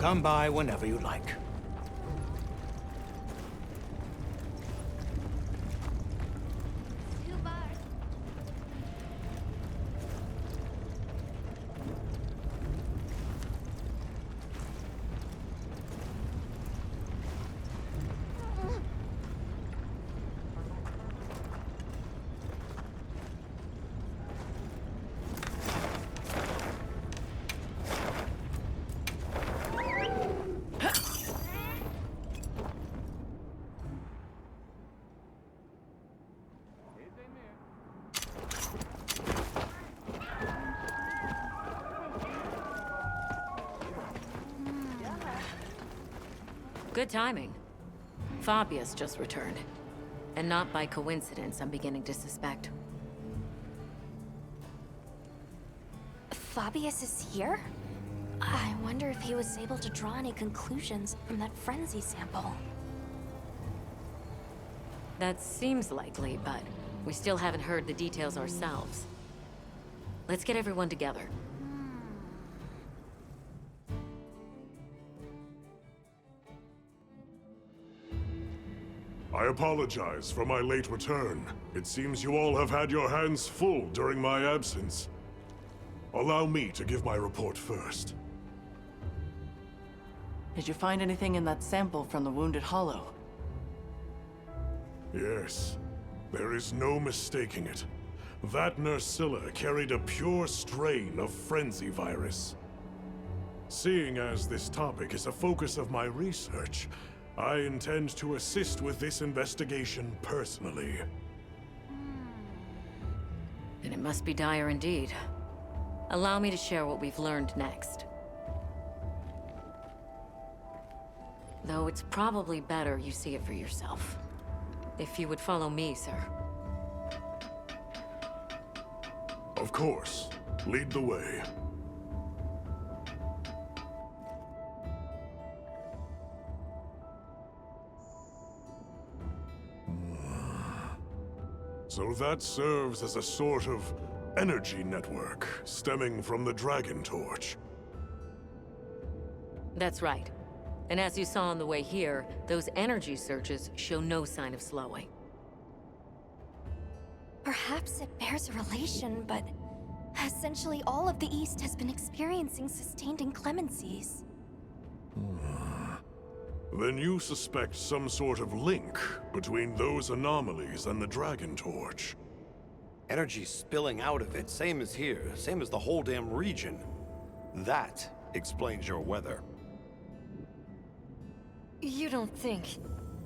Come by whenever you like. Good timing. Fabius just returned. And not by coincidence, I'm beginning to suspect. Fabius is here? I wonder if he was able to draw any conclusions from that frenzy sample. That seems likely, but we still haven't heard the details ourselves. Let's get everyone together. I apologize for my late return. It seems you all have had your hands full during my absence. Allow me to give my report first. Did you find anything in that sample from the Wounded Hollow? Yes. There is no mistaking it. That Nursilla carried a pure strain of Frenzy virus. Seeing as this topic is a focus of my research, I intend to assist with this investigation personally. Then it must be dire indeed. Allow me to share what we've learned next. Though it's probably better you see it for yourself. If you would follow me, sir. Of course. Lead the way. So that serves as a sort of energy network stemming from the Dragon Torch. That's right. And as you saw on the way here, those energy surges show no sign of slowing. Perhaps it bears a relation, but essentially all of the East has been experiencing sustained inclemencies. Then you suspect some sort of link between those anomalies and the Dragon Torch. Energy spilling out of it, same as here, same as the whole damn region. That explains your weather. You don't think...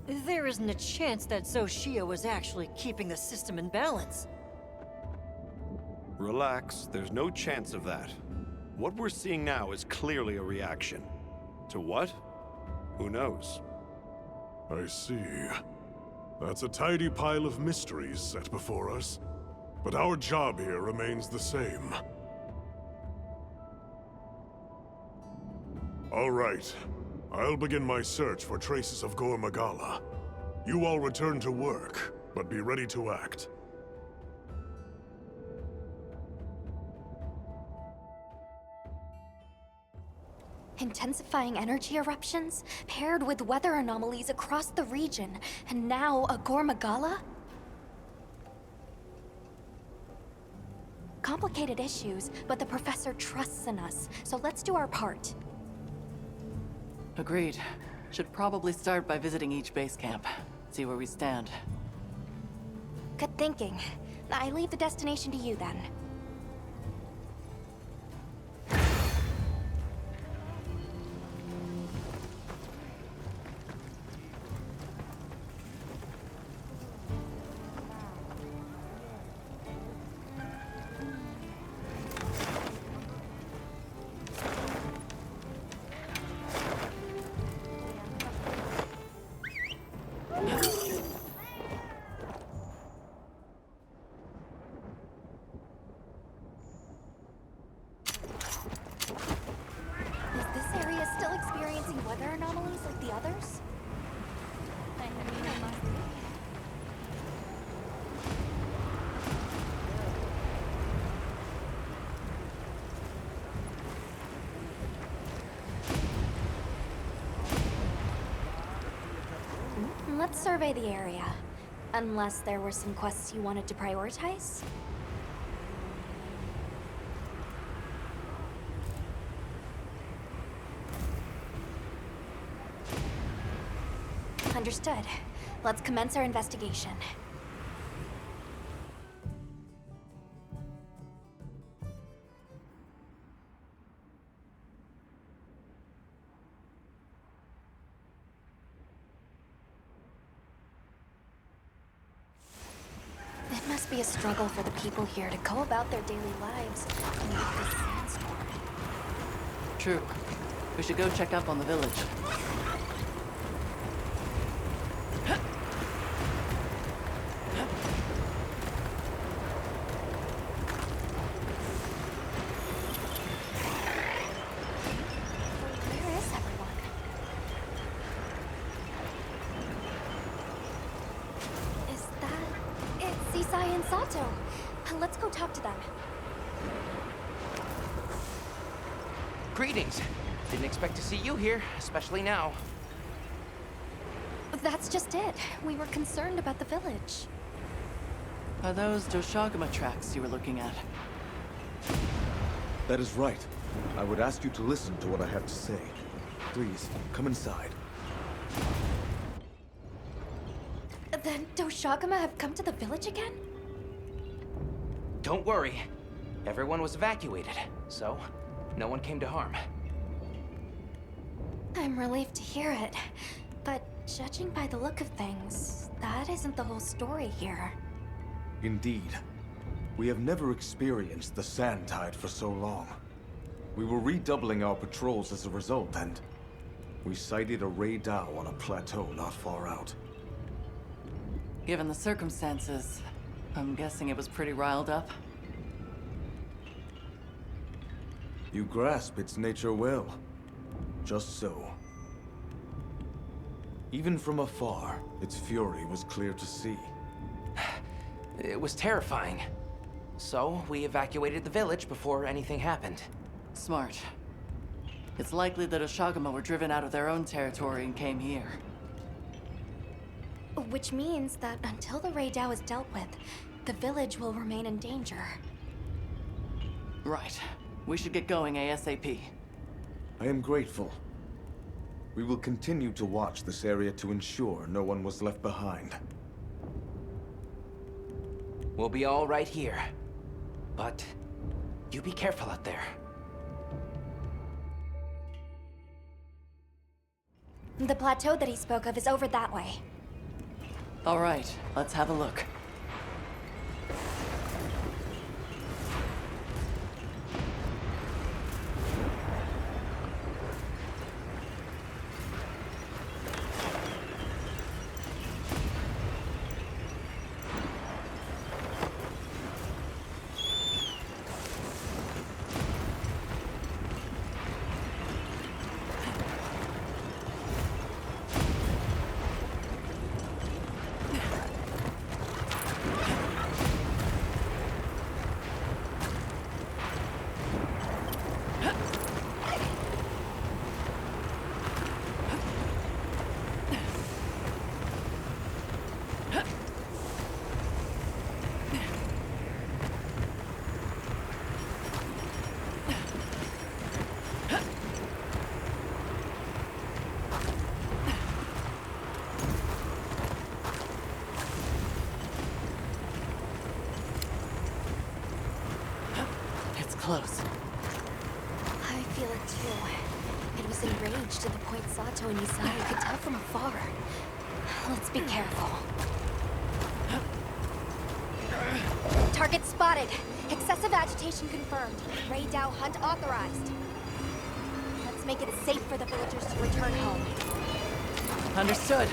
There isn't a chance that Xochitl was actually keeping the system in balance? Relax, there's no chance of that. What we're seeing now is clearly a reaction. To what? Who knows? I see. That's a tidy pile of mysteries set before us. But our job here remains the same. All right. I'll begin my search for traces of Gore Magala. You all return to work, but be ready to act. Intensifying energy eruptions, paired with weather anomalies across the region, and now a Gore Magala? Complicated issues, but the professor trusts in us, so let's do our part. Agreed. Should probably start by visiting each base camp. See where we stand. Good thinking. I leave the destination to you then. Let's survey the area. Unless there were some quests you wanted to prioritize? Understood. Let's commence our investigation. It must be a struggle for the people here to go about their daily lives amid this sandstorm. True. We should go check up on the village. Where is everyone? Is that... It's Isai and Sato. Let's go talk to them. Greetings. Didn't expect to see you here, especially now. That's just it. We were concerned about the village. Are those Doshagama tracks you were looking at? That is right. I would ask you to listen to what I have to say. Please, come inside. Then Doshagama have come to the village again? Don't worry. Everyone was evacuated, so no one came to harm. I'm relieved to hear it. But judging by the look of things, that isn't the whole story here. Indeed. We have never experienced the Sand Tide for so long. We were redoubling our patrols as a result, and we sighted a Raydao on a plateau not far out. Given the circumstances, I'm guessing it was pretty riled up. You grasp its nature well. Just so. Even from afar, its fury was clear to see. It was terrifying. So we evacuated the village before anything happened. Smart. It's likely that Oshagama were driven out of their own territory and came here. Which means that until the Raydao is dealt with, the village will remain in danger. Right. We should get going ASAP. I am grateful. We will continue to watch this area to ensure no one was left behind. We'll be all right here. But you be careful out there. The plateau that he spoke of is over that way. All right, let's have a look. Close. I feel it too. It was enraged to the point Sato and Isai could tell from afar. Let's be careful. Target spotted. Excessive agitation confirmed. Raydao hunt authorized. Let's make it safe for the villagers to return home. Understood.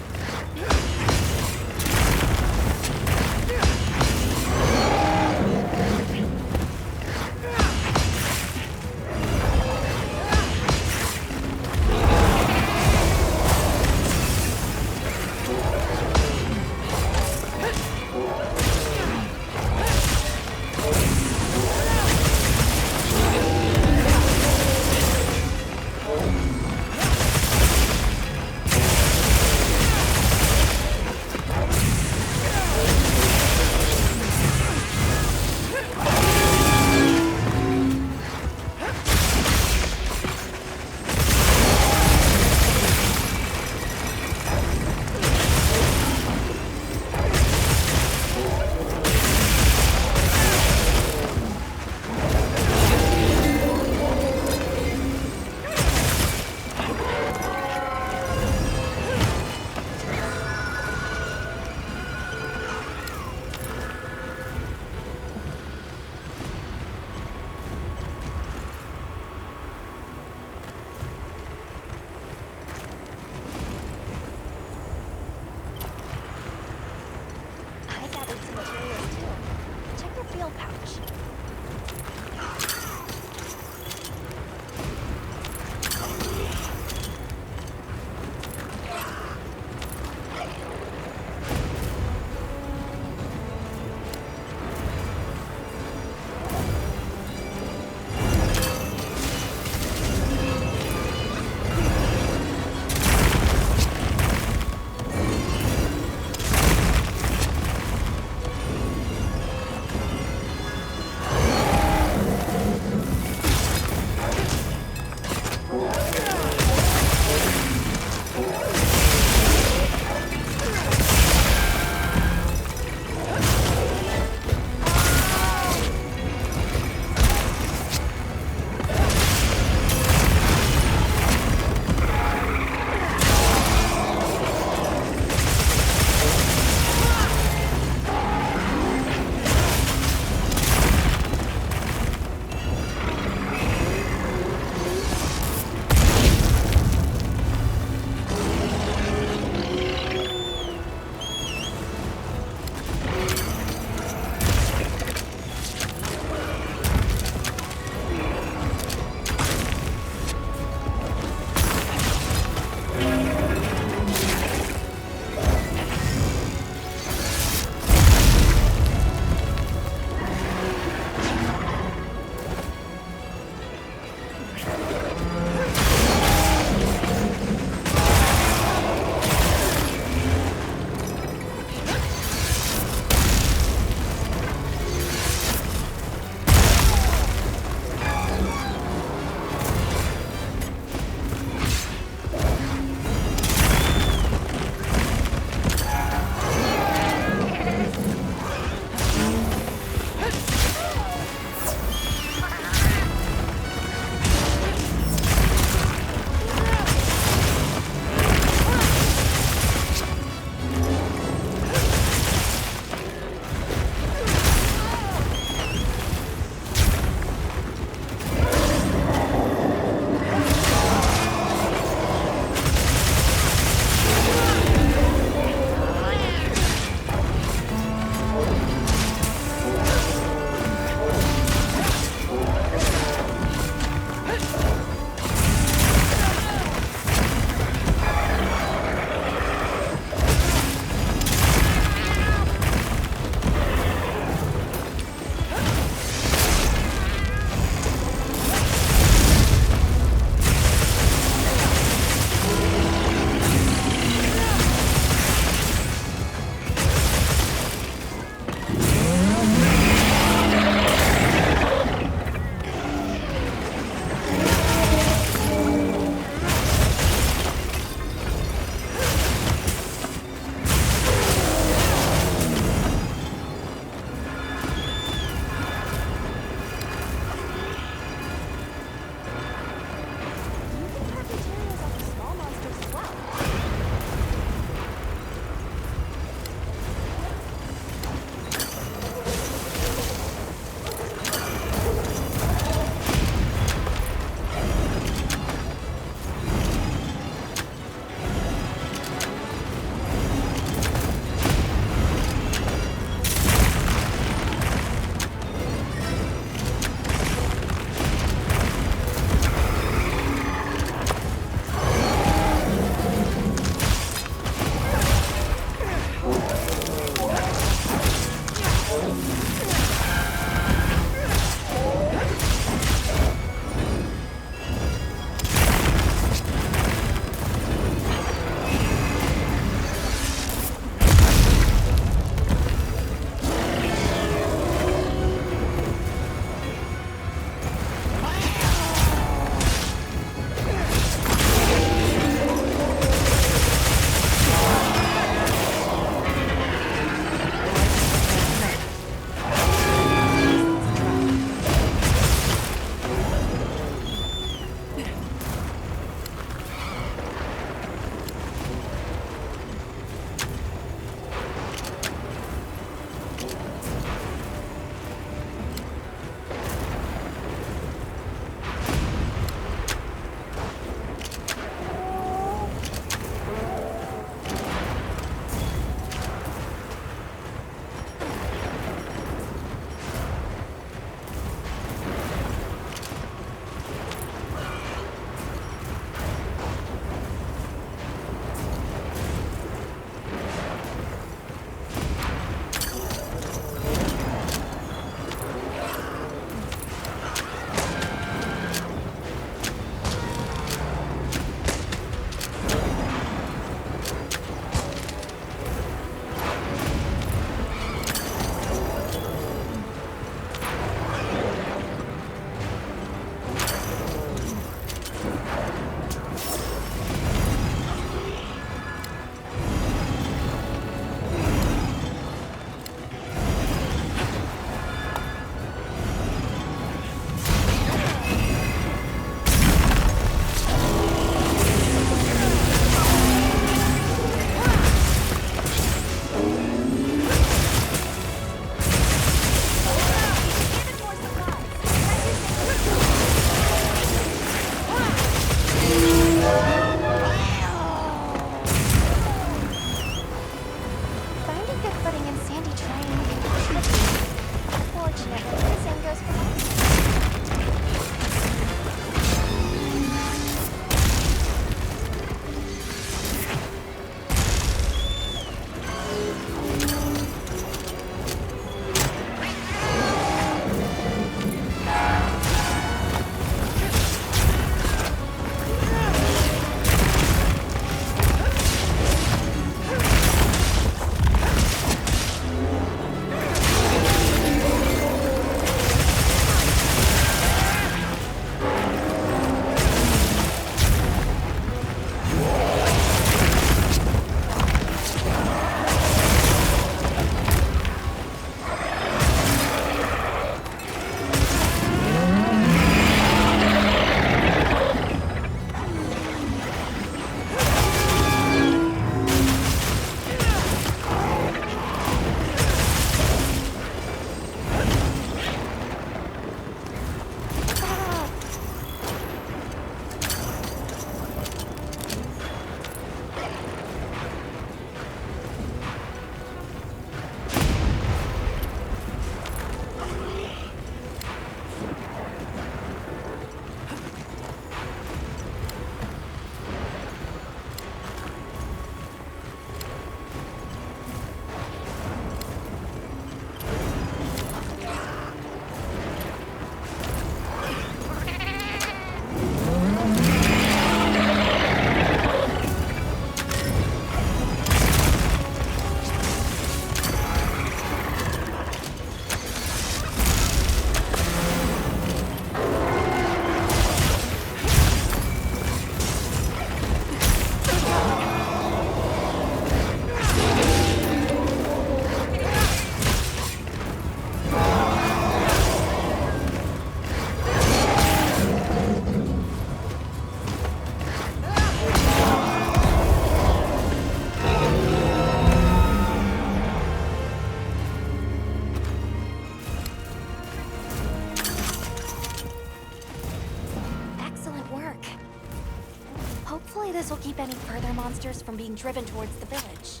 This will keep any further monsters from being driven towards the village.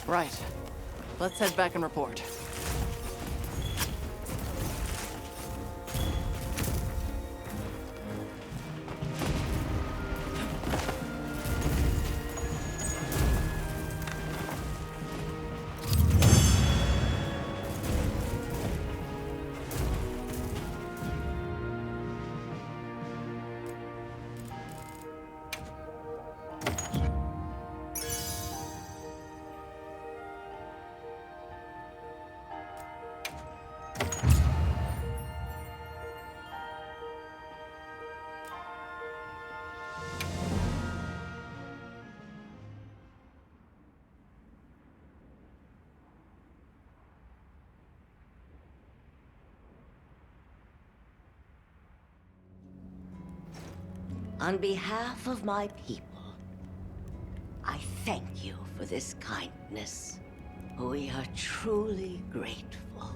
Right. Let's head back and report. On behalf of my people, I thank you for this kindness. We are truly grateful.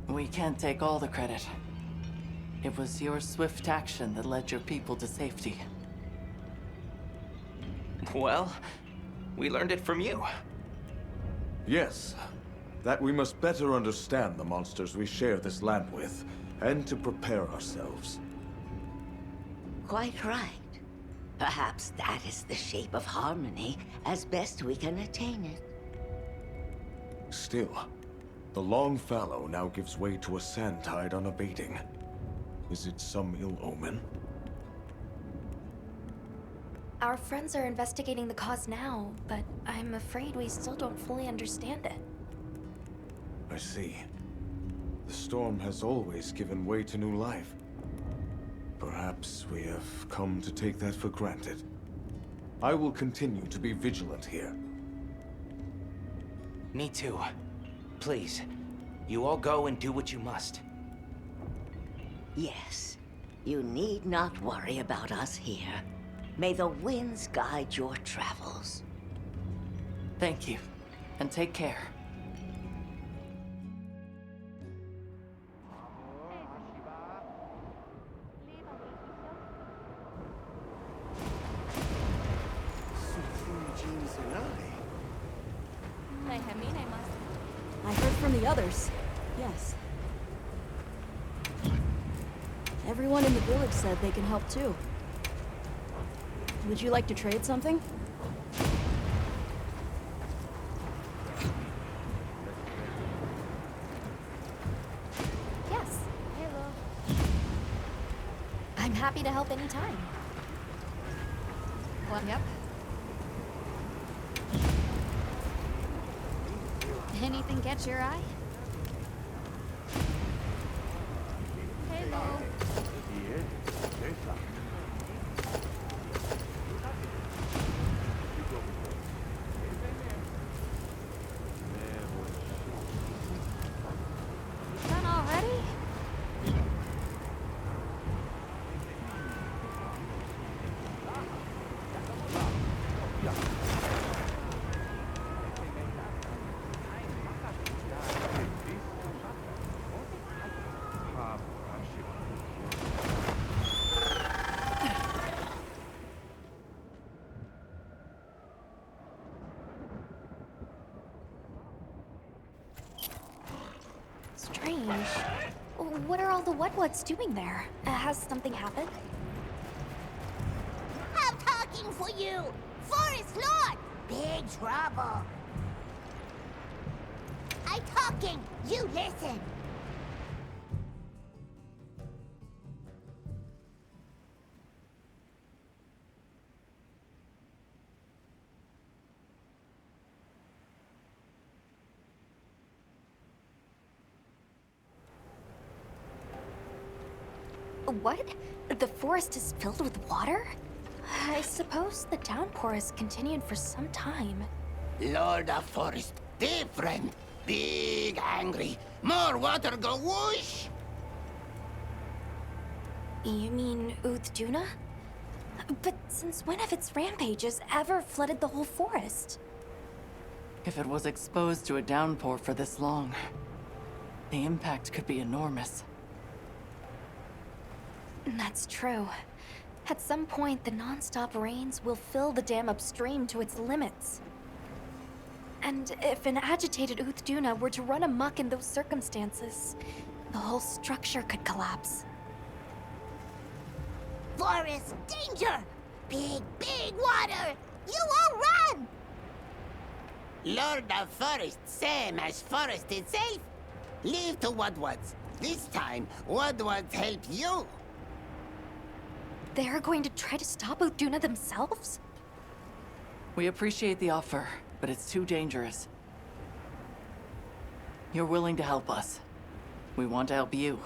We can't take all the credit. It was your swift action that led your people to safety. Well, we learned it from you. Yes, that we must better understand the monsters we share this land with, and to prepare ourselves. Quite right. Perhaps that is the shape of harmony, as best we can attain it. Still, the long fallow now gives way to a sand tide unabating. Is it some ill omen? Our friends are investigating the cause now, but I'm afraid we still don't fully understand it. I see. The storm has always given way to new life. Perhaps we have come to take that for granted. I will continue to be vigilant here. Me too. Please, you all go and do what you must. Yes, you need not worry about us here. May the winds guide your travels. Thank you, and take care. I heard from the others. Yes. Everyone in the village said they can help too. Would you like to trade something? Yes. Hello. I'm happy to help anytime. Yep. Anything catch your eye? Hello. Done already? Strange. What are all the What's doing there? Has something happened? I'm talking for you! Forest Lord! Big trouble! I talking! You listen! What? The forest is filled with water? I suppose the downpour has continued for some time. Lord of Forest, different. Big angry. More water go whoosh! You mean Uthduna? But since when have its rampages ever flooded the whole forest? If it was exposed to a downpour for this long, the impact could be enormous. That's true. At some point, the non-stop rains will fill the dam upstream to its limits. And if an agitated Uthduna were to run amok in those circumstances, the whole structure could collapse. Forest, danger! Big, big water! You all run! Lord of Forest, same as Forest itself. Leave to Woodwards. This time, Woodwards help you. They're going to try to stop Uthduna themselves? We appreciate the offer, but it's too dangerous. You're willing to help us. We want to help you.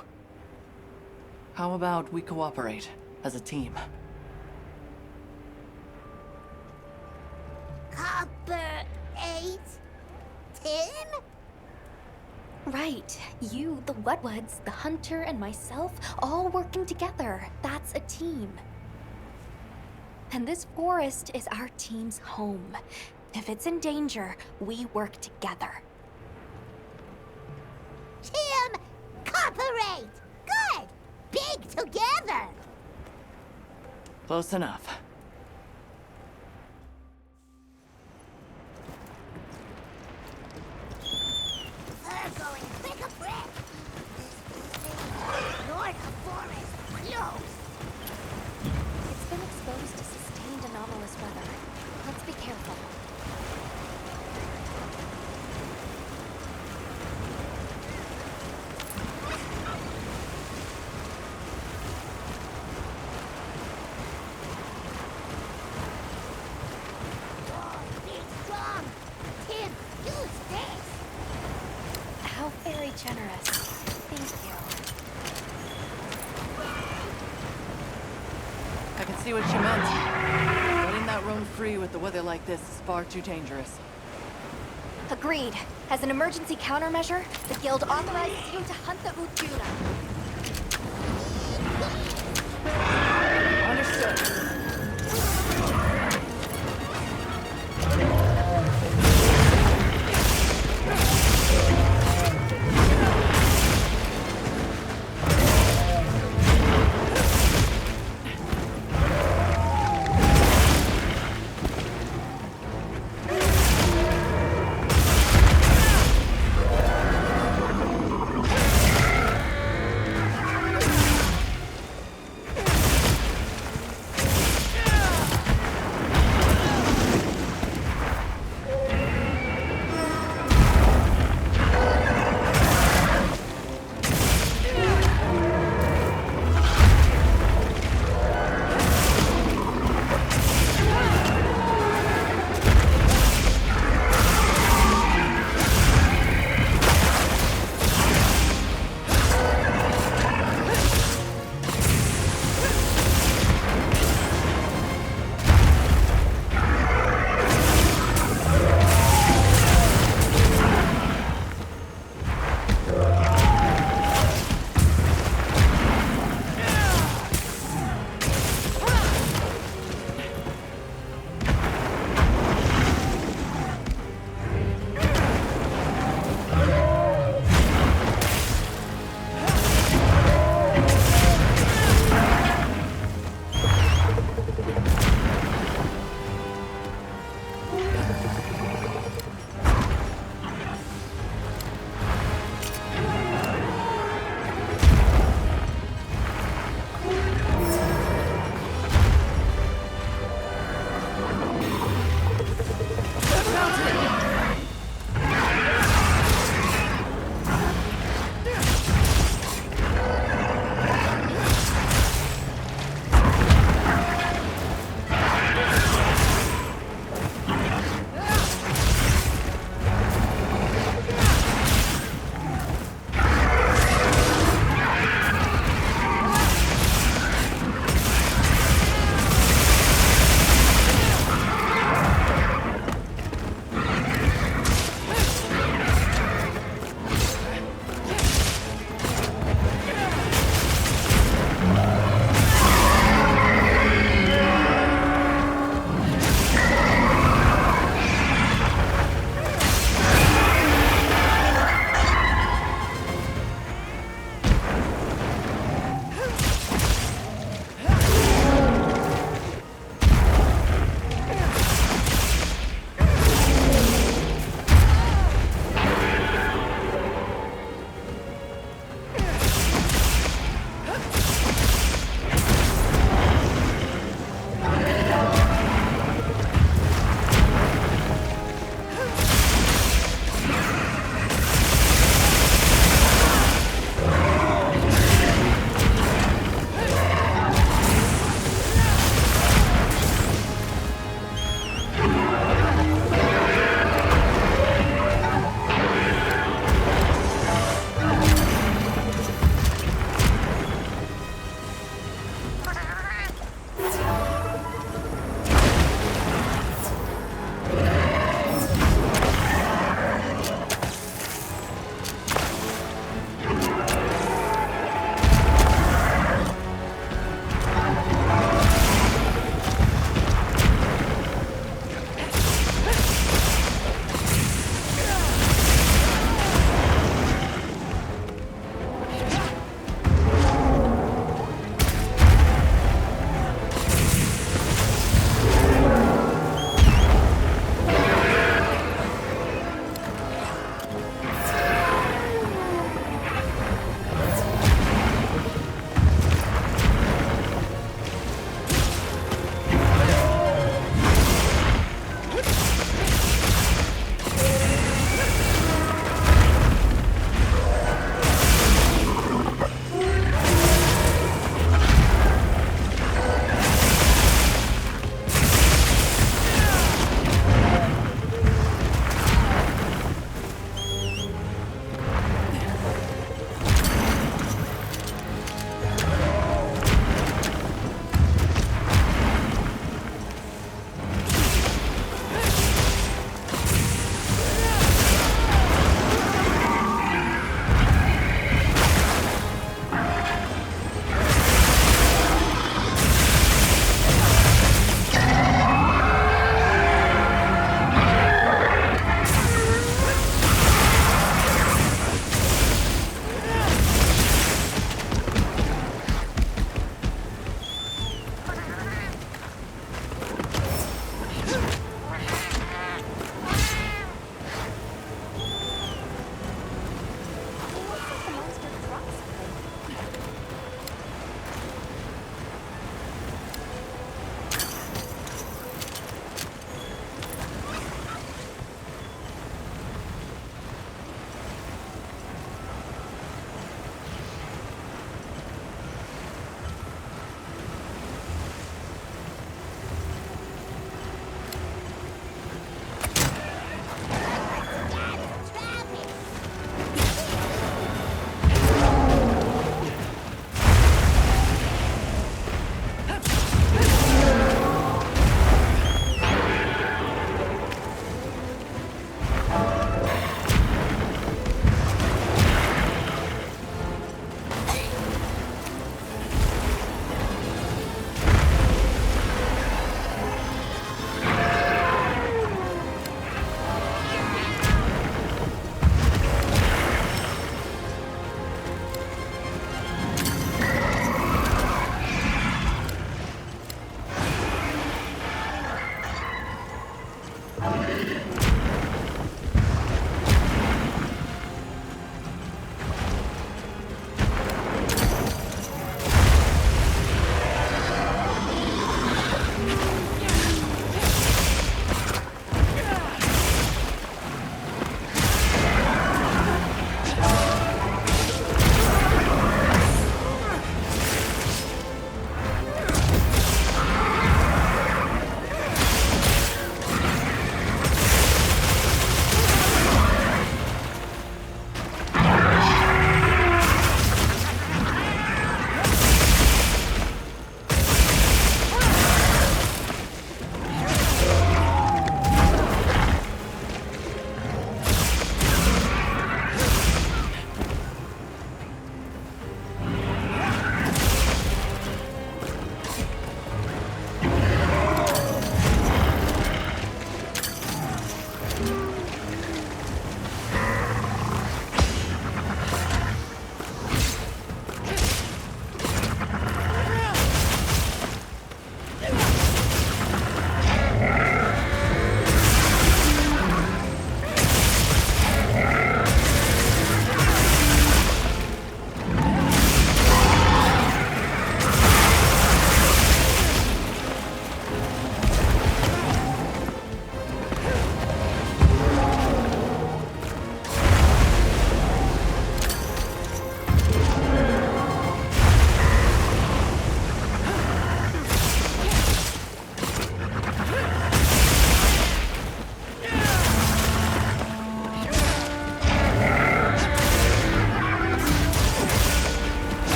How about we cooperate as a team? Copper 8? Team? Right. You, the Woodwards, the Hunter, and myself, all working together. That's a team. And this forest is our team's home. If it's in danger, we work together. Team Cooperate! Good! Big together! Close enough. We're going quick a breath. North of Forest, close! It's been exposed to sustained anomalous weather. Let's be careful. Be strong! Tim, use this! How very generous. Thank you. I can see what you meant. Letting that roam free with the weather like this is far too dangerous. Agreed. As an emergency countermeasure, the Guild authorizes you to hunt the Uthduna. Understood.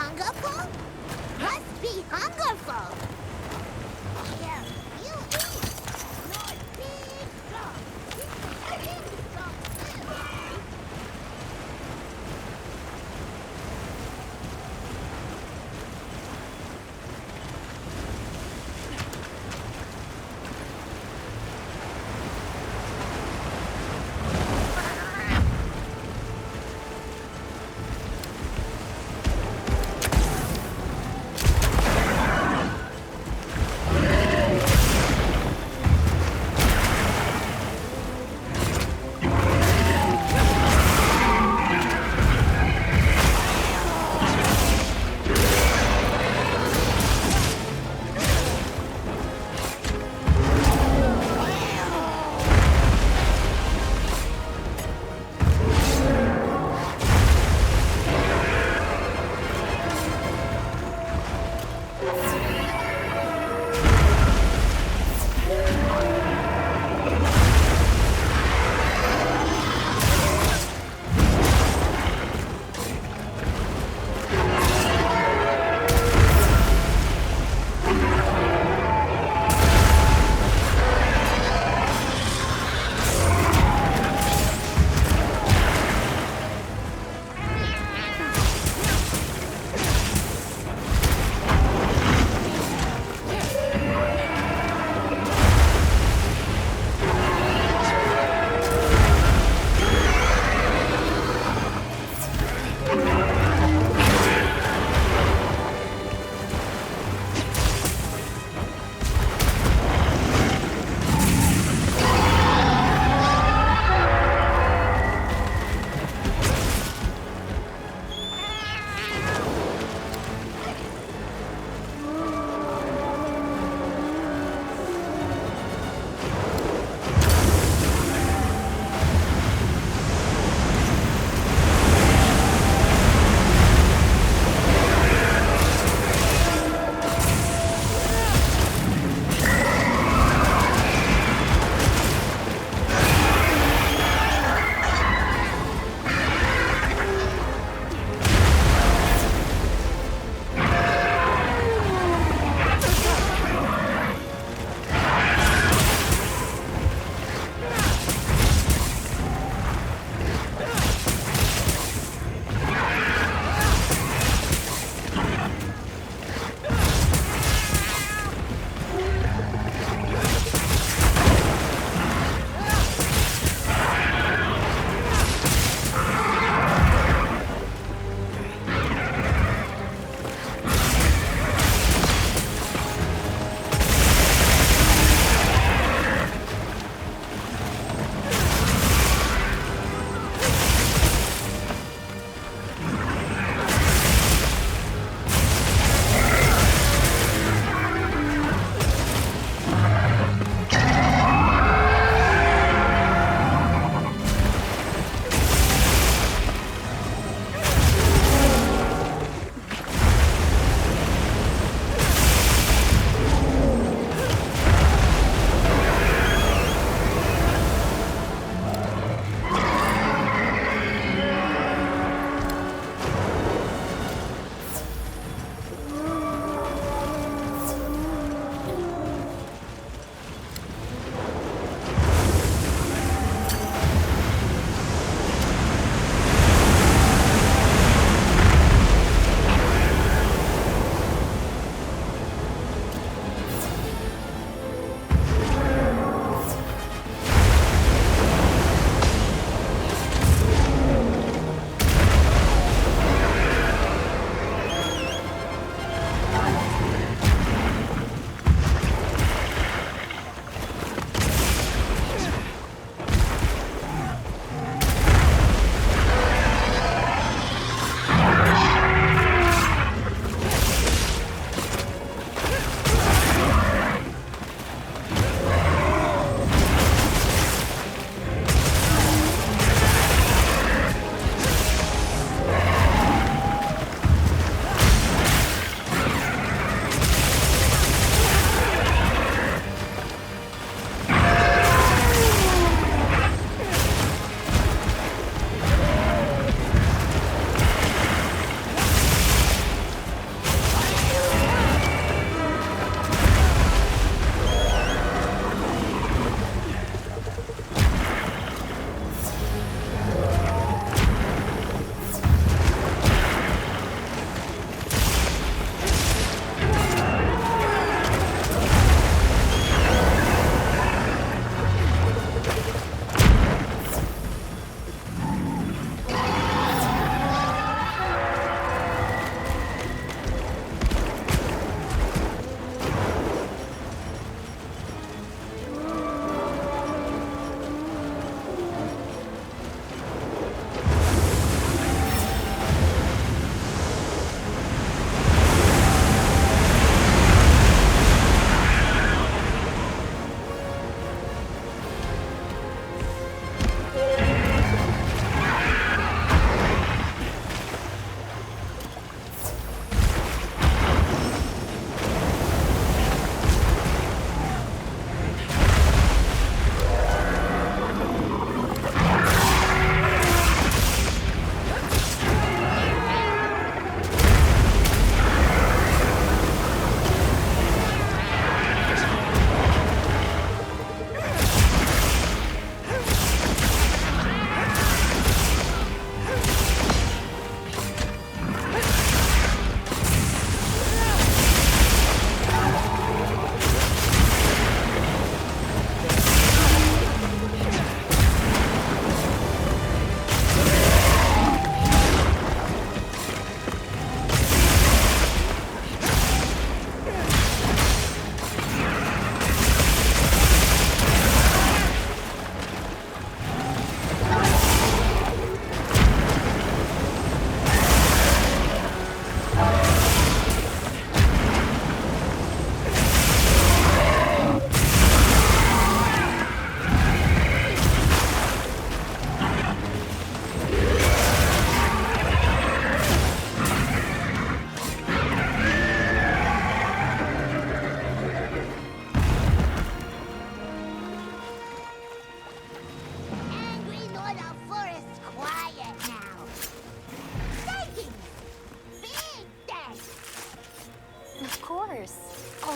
Hungerful? Must be hungerful. Yeah, you eat. Not big strong. Big strong.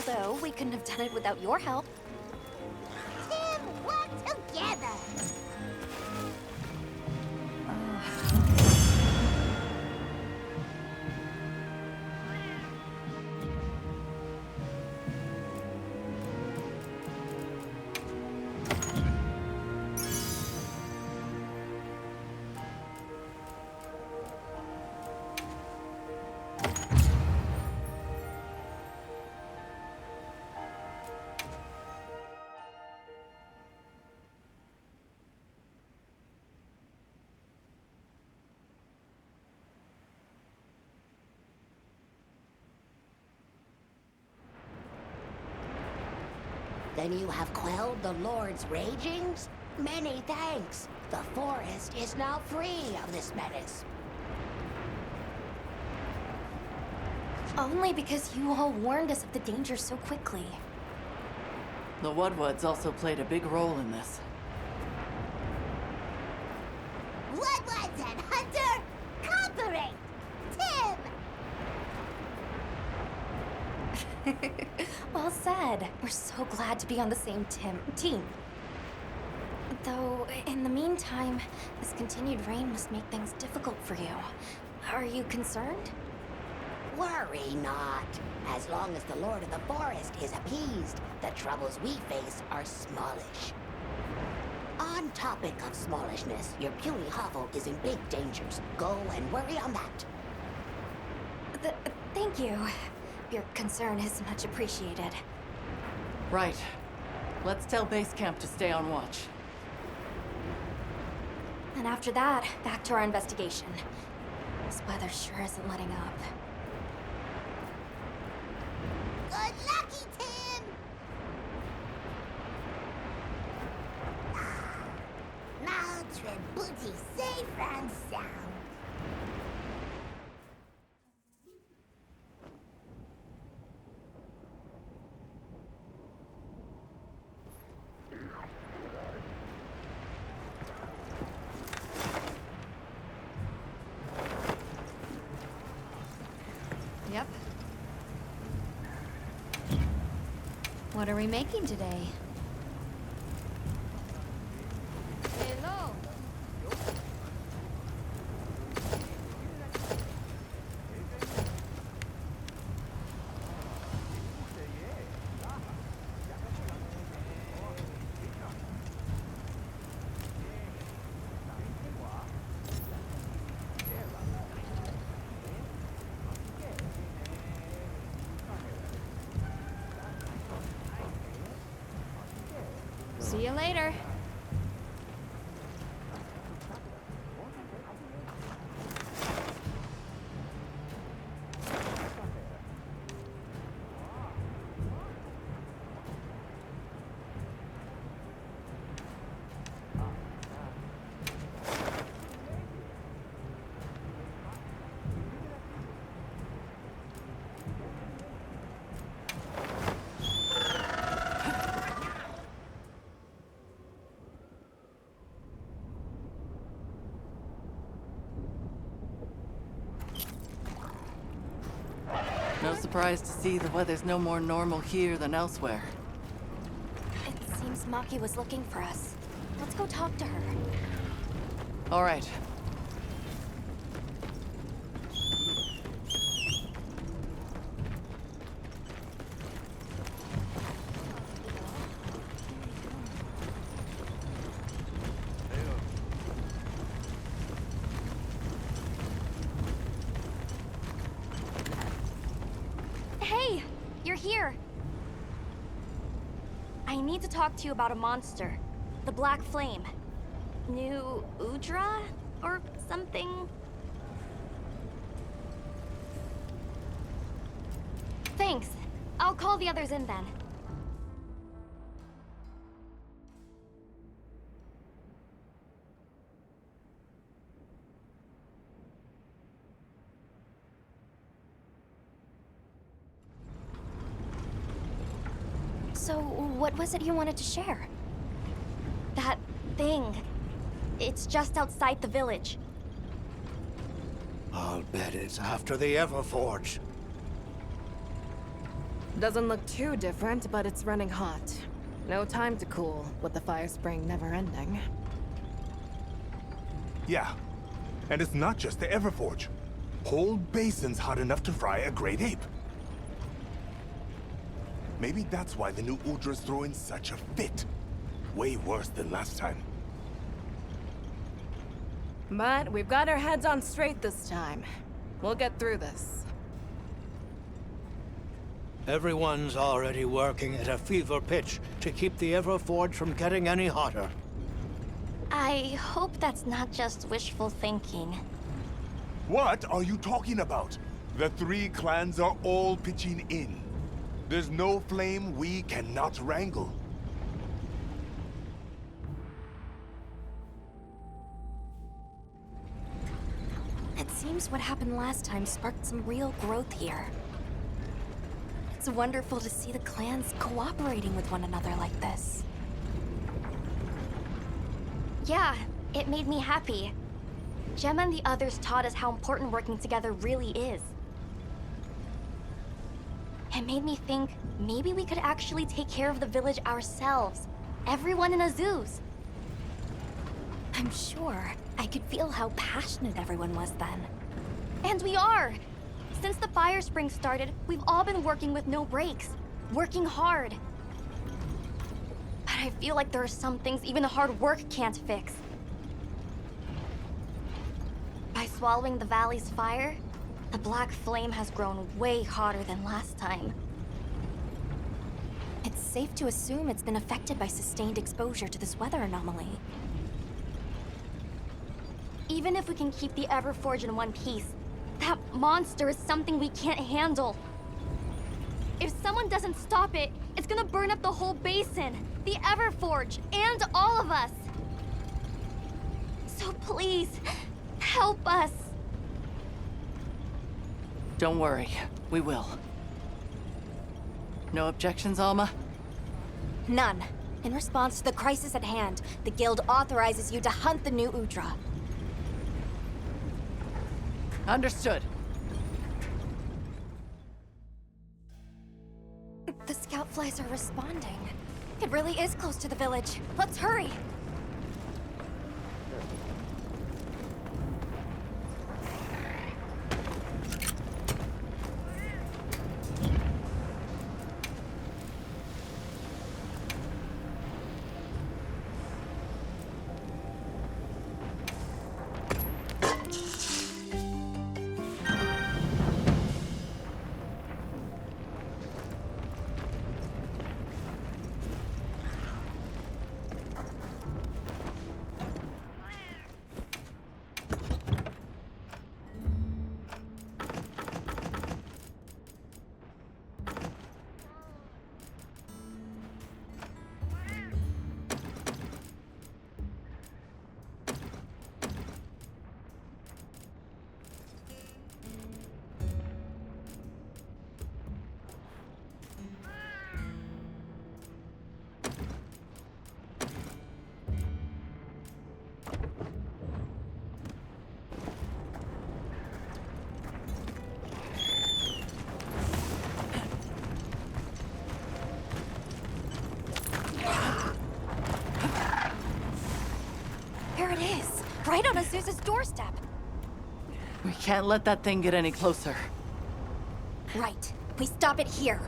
Although, we couldn't have done it without your help. Tim, work together! Then you have quelled the Lord's ragings? Many thanks. The forest is now free of this menace. Only because you all warned us of the danger so quickly. The Woodwoods also played a big role in this. Woodwoods and Hunter, cooperate! Tim! Well said. We're so glad to be on the same team. Though, in the meantime, this continued rain must make things difficult for you. Are you concerned? Worry not. As long as the Lord of the Forest is appeased, the troubles we face are smallish. On topic of smallishness, your puny hovel is in big dangers. Go and worry on that. Thank you. Your concern is much appreciated. Right. Let's tell base camp to stay on watch. And after that, back to our investigation. This weather sure isn't letting up. Good lucky, Tim! Notre booty safe and sound. Yep. What are we making today? Hello. See you later. No surprise to see the weather's no more normal here than elsewhere. It seems Maki was looking for us. Let's go talk to her. All right. Hey! You're here! I need to talk to you about a monster. The Black Flame. New Udra? Or something? Thanks. I'll call the others in then. So, what was it you wanted to share? That thing. It's just outside the village. I'll bet it's after the Everforge. Doesn't look too different, but it's running hot. No time to cool, with the fire spring never ending. Yeah, and it's not just the Everforge. Whole basin's hot enough to fry a great ape. Maybe that's why the new Udra's throwing such a fit. Way worse than last time. But we've got our heads on straight this time. We'll get through this. Everyone's already working at a fever pitch to keep the Everforge from getting any hotter. I hope that's not just wishful thinking. What are you talking about? The three clans are all pitching in. There's no flame we cannot wrangle. It seems what happened last time sparked some real growth here. It's wonderful to see the clans cooperating with one another like this. Yeah, it made me happy. Gemma and the others taught us how important working together really is. It made me think maybe we could actually take care of the village ourselves. Everyone in Azuz. I'm sure I could feel how passionate everyone was then. And we are! Since the fire spring started, we've all been working with no breaks. Working hard. But I feel like there are some things even hard work can't fix. By swallowing the valley's fire, the black flame has grown way hotter than last time. It's safe to assume it's been affected by sustained exposure to this weather anomaly. Even if we can keep the Everforge in one piece, that monster is something we can't handle. If someone doesn't stop it, it's gonna burn up the whole basin, the Everforge, and all of us. So please, help us. Don't worry, we will. No objections, Alma? None. In response to the crisis at hand, the Guild authorizes you to hunt the new Udra. Understood. The scout flies are responding. It really is close to the village. Let's hurry! There it is, right on Azuz's doorstep. We can't let that thing get any closer. Right. We stop it here.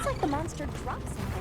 like the monster dropped something.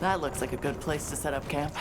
That looks like a good place to set up camp.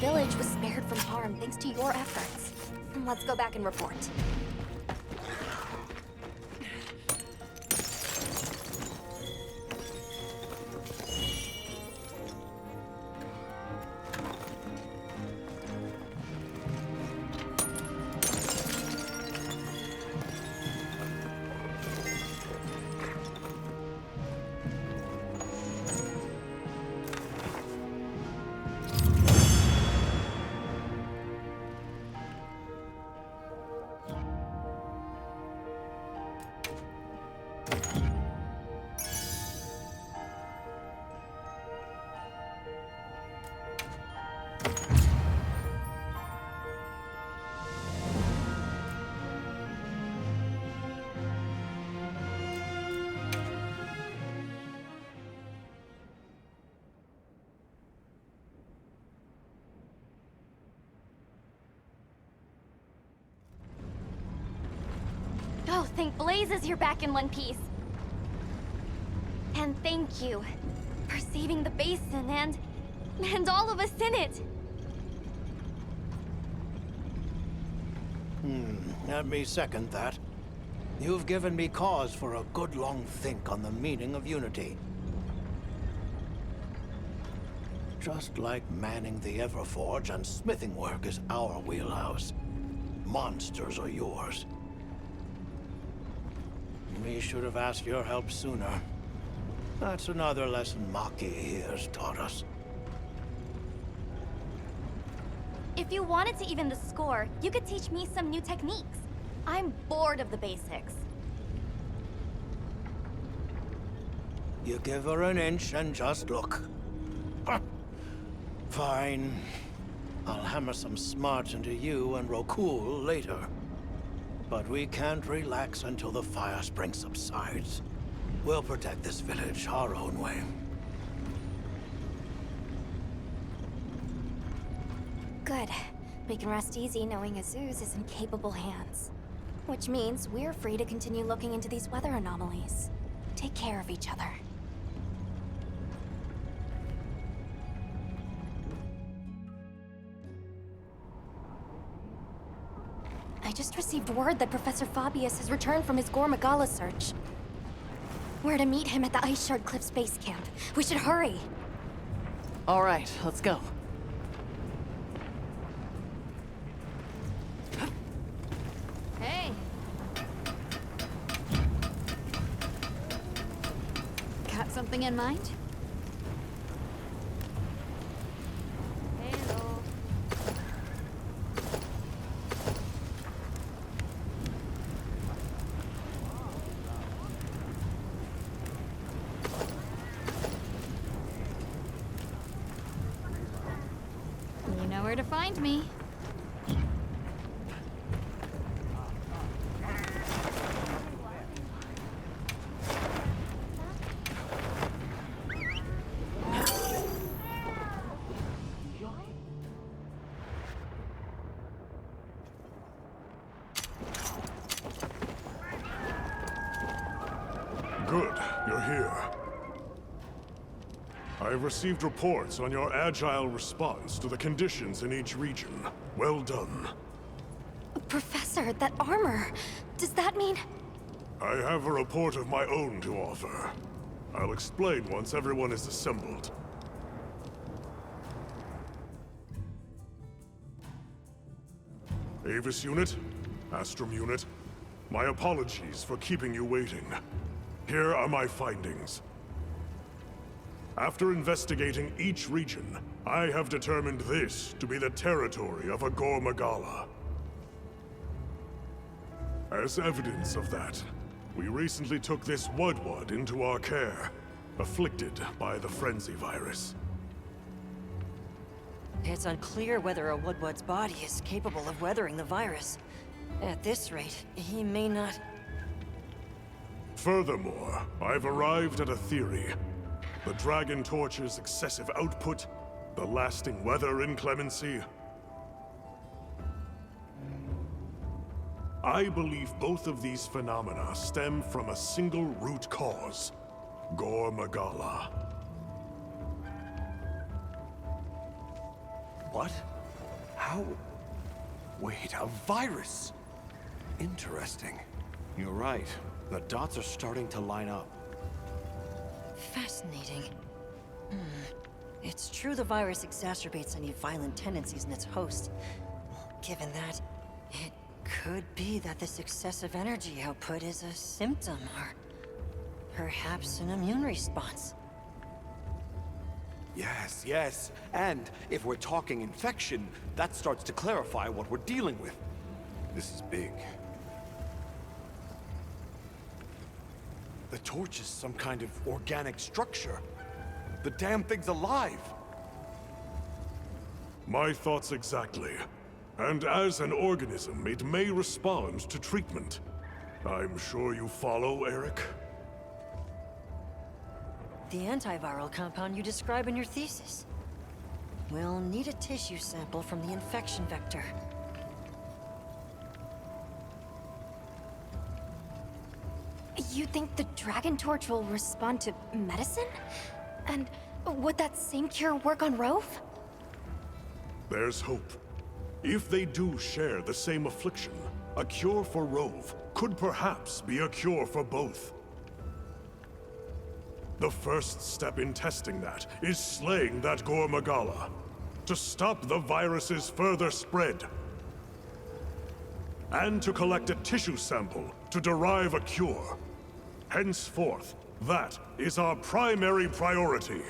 village was spared from harm thanks to your efforts. Let's go back and report. Oh, thank blazes you're back in one piece. And thank you for saving the basin and all of us in it. Let me second that. You've given me cause for a good long think on the meaning of unity. Just like manning the Everforge and smithing work is our wheelhouse, monsters are yours. We should have asked your help sooner. That's another lesson Maki here's taught us. If you wanted to even the score, you could teach me some new techniques. I'm bored of the basics. You give her an inch and just look. Fine. I'll hammer some smarts into you and Rokul later. But we can't relax until the fire spring subsides. We'll protect this village our own way. Good. We can rest easy knowing Azuz is in capable hands. Which means we're free to continue looking into these weather anomalies. Take care of each other. I just received word that Professor Fabius has returned from his Gore Magala search. We're to meet him at the Ice Shard Cliffs base camp. We should hurry. All right, let's go. Hey. Got something in mind? Hello. You know where to find me. Good, you're here. I've received reports on your agile response to the conditions in each region. Well done. Professor, that armor. Does that mean... I have a report of my own to offer. I'll explain once everyone is assembled. Avis Unit, Astrum Unit, my apologies for keeping you waiting. Here are my findings. After investigating each region, I have determined this to be the territory of a Gore Magala. As evidence of that, we recently took this Wudwud into our care, afflicted by the frenzy virus. It's unclear whether a Woodward's body is capable of weathering the virus. At this rate, he may not... Furthermore, I've arrived at a theory. The Dragon Torch's excessive output, the lasting weather inclemency. I believe both of these phenomena stem from a single root cause, Gore Magala. What? How? Wait, a virus? Interesting. You're right. The dots are starting to line up. Fascinating. It's true the virus exacerbates any violent tendencies in its host. Given that, it could be that this excessive energy output is a symptom, or perhaps an immune response. Yes, yes. And if we're talking infection, that starts to clarify what we're dealing with. This is big. The torch is some kind of organic structure. The damn thing's alive! My thoughts exactly. And as an organism, it may respond to treatment. I'm sure you follow, Eric? The antiviral compound you describe in your thesis. We'll need a tissue sample from the infection vector. You think the Dragon Torch will respond to medicine? And would that same cure work on Rove? There's hope. If they do share the same affliction, a cure for Rove could perhaps be a cure for both. The first step in testing that is slaying that Gormagala, to stop the virus's further spread. And to collect a tissue sample to derive a cure. Henceforth, that is our primary priority.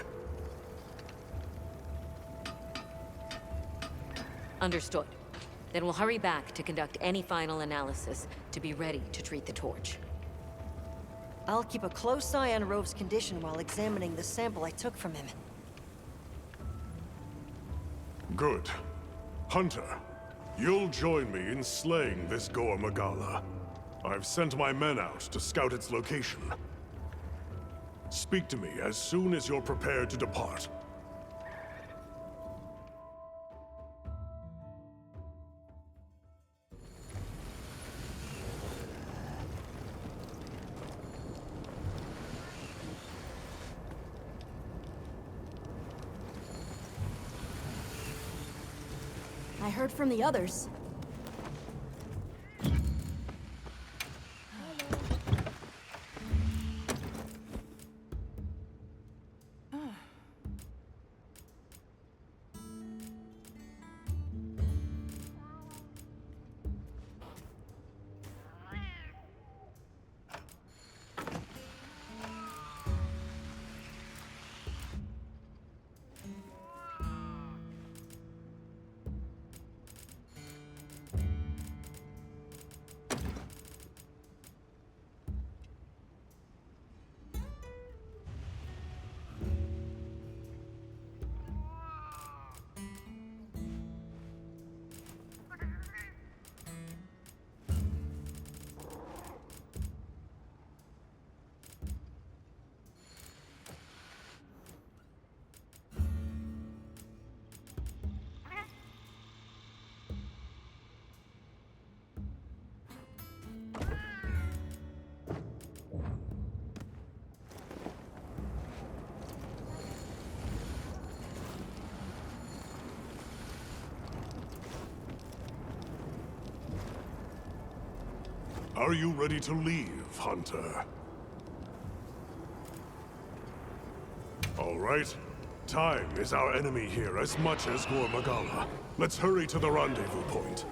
Understood. Then we'll hurry back to conduct any final analysis to be ready to treat the torch. I'll keep a close eye on Rove's condition while examining the sample I took from him. Good. Hunter, you'll join me in slaying this Gormagala. I've sent my men out to scout its location. Speak to me as soon as you're prepared to depart. I heard from the others. Are you ready to leave, Hunter? All right. Time is our enemy here as much as Gormagala. Let's hurry to the rendezvous point.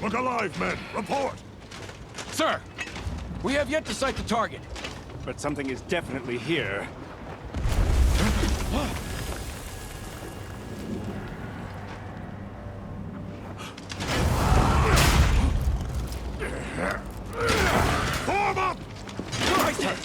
Look alive, men! Report! Sir! We have yet to sight the target. But something is definitely here. Form up! Right.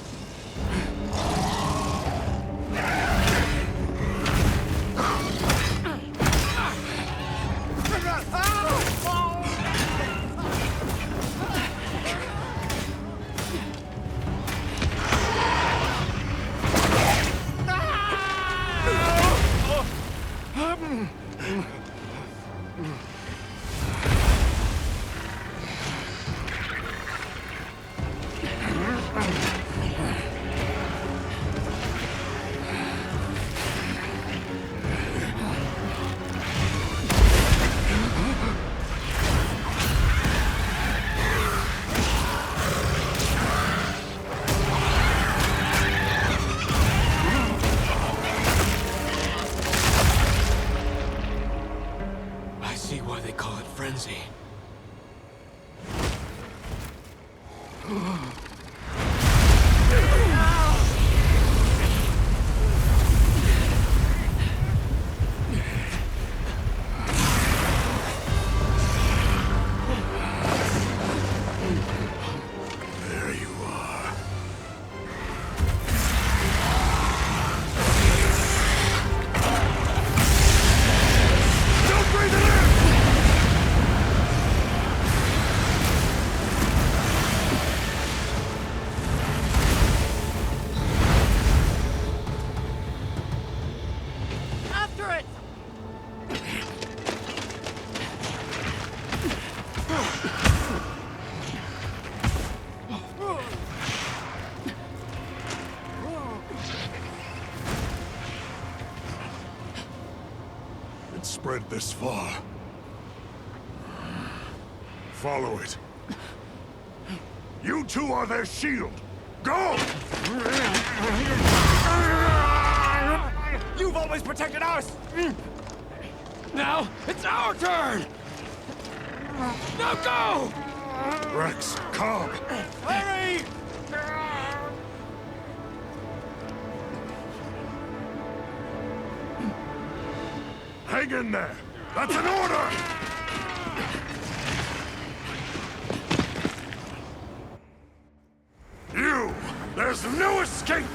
spread this far. Follow it. You two are their shield! Go! You've always protected us! Now, it's our turn! Now go! Rex, calm! Hurry! Hang in there! That's an order! You! There's no escape!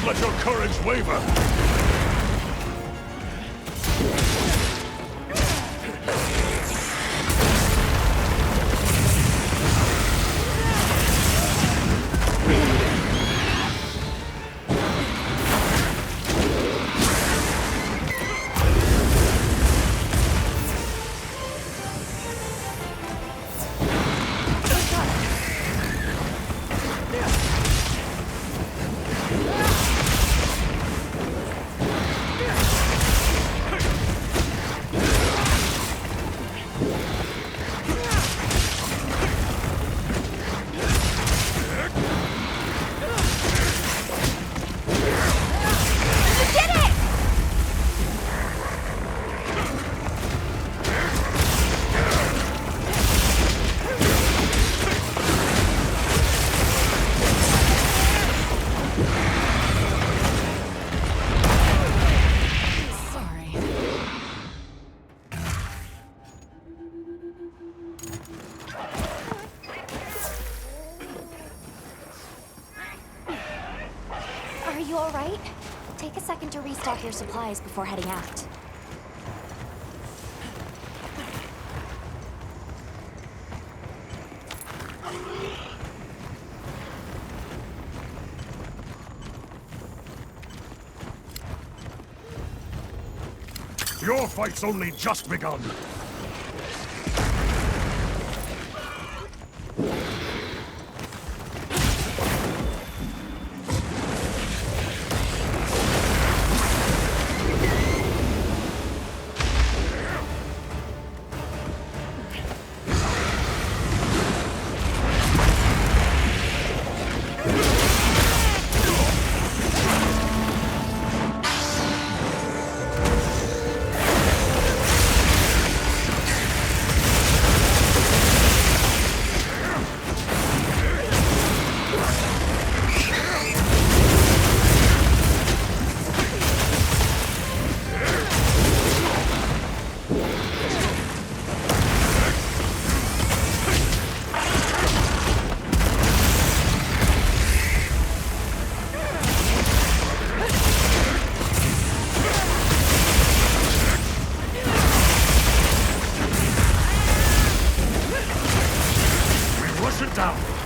Let your courage waver! Are you all right? Take a second to restock your supplies before heading out. Your fight's only just begun! down!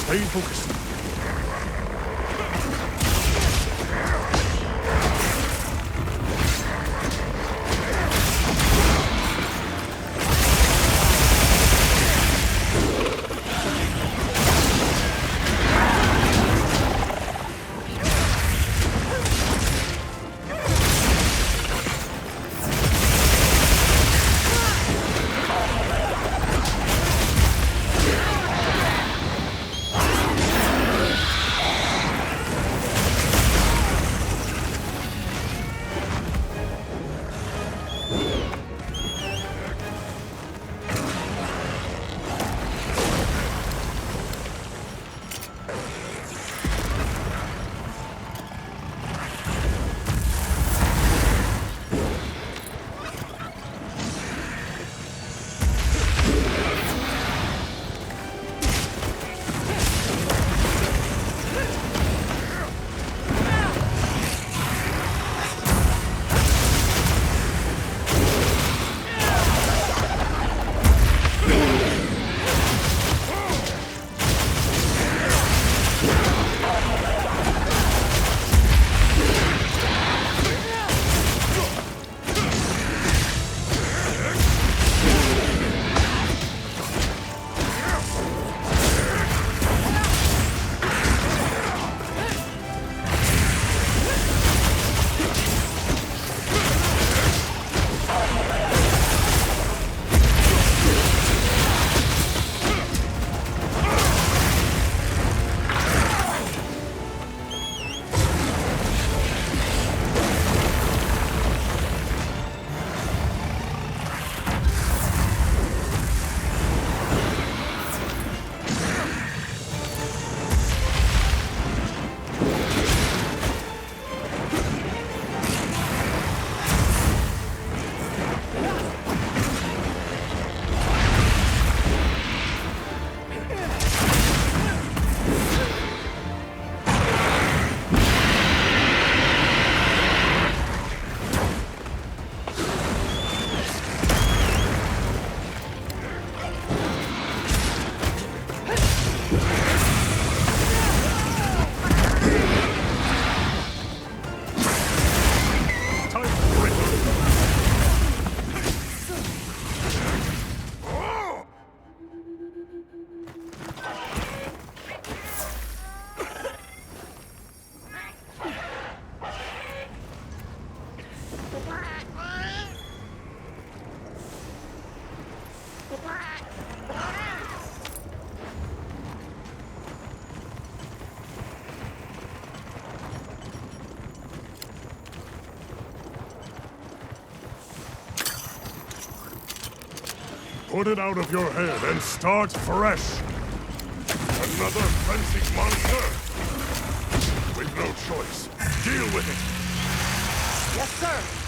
Stay focused. Put it out of your head and start fresh. Another frenzied monster? We've no choice. Deal with it. Yes, sir.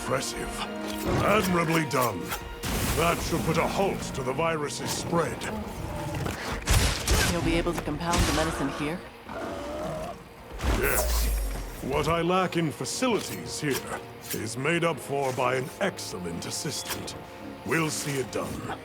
Impressive. Admirably done. That should put a halt to the virus's spread. You'll be able to compound the medicine here? Yes. What I lack in facilities here is made up for by an excellent assistant. We'll see it done.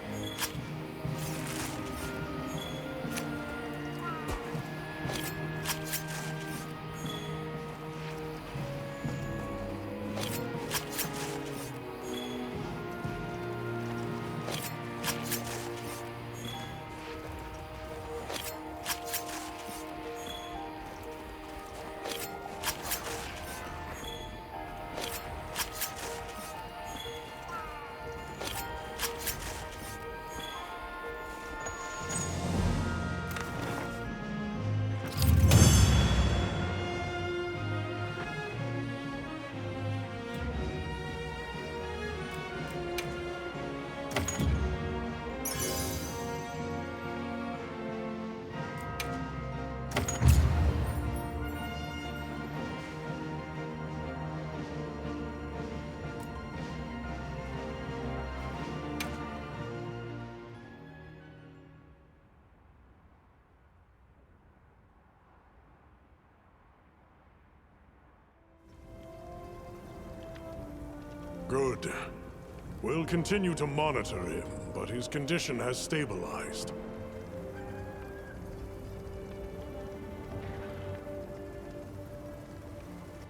Good. We'll continue to monitor him, but his condition has stabilized.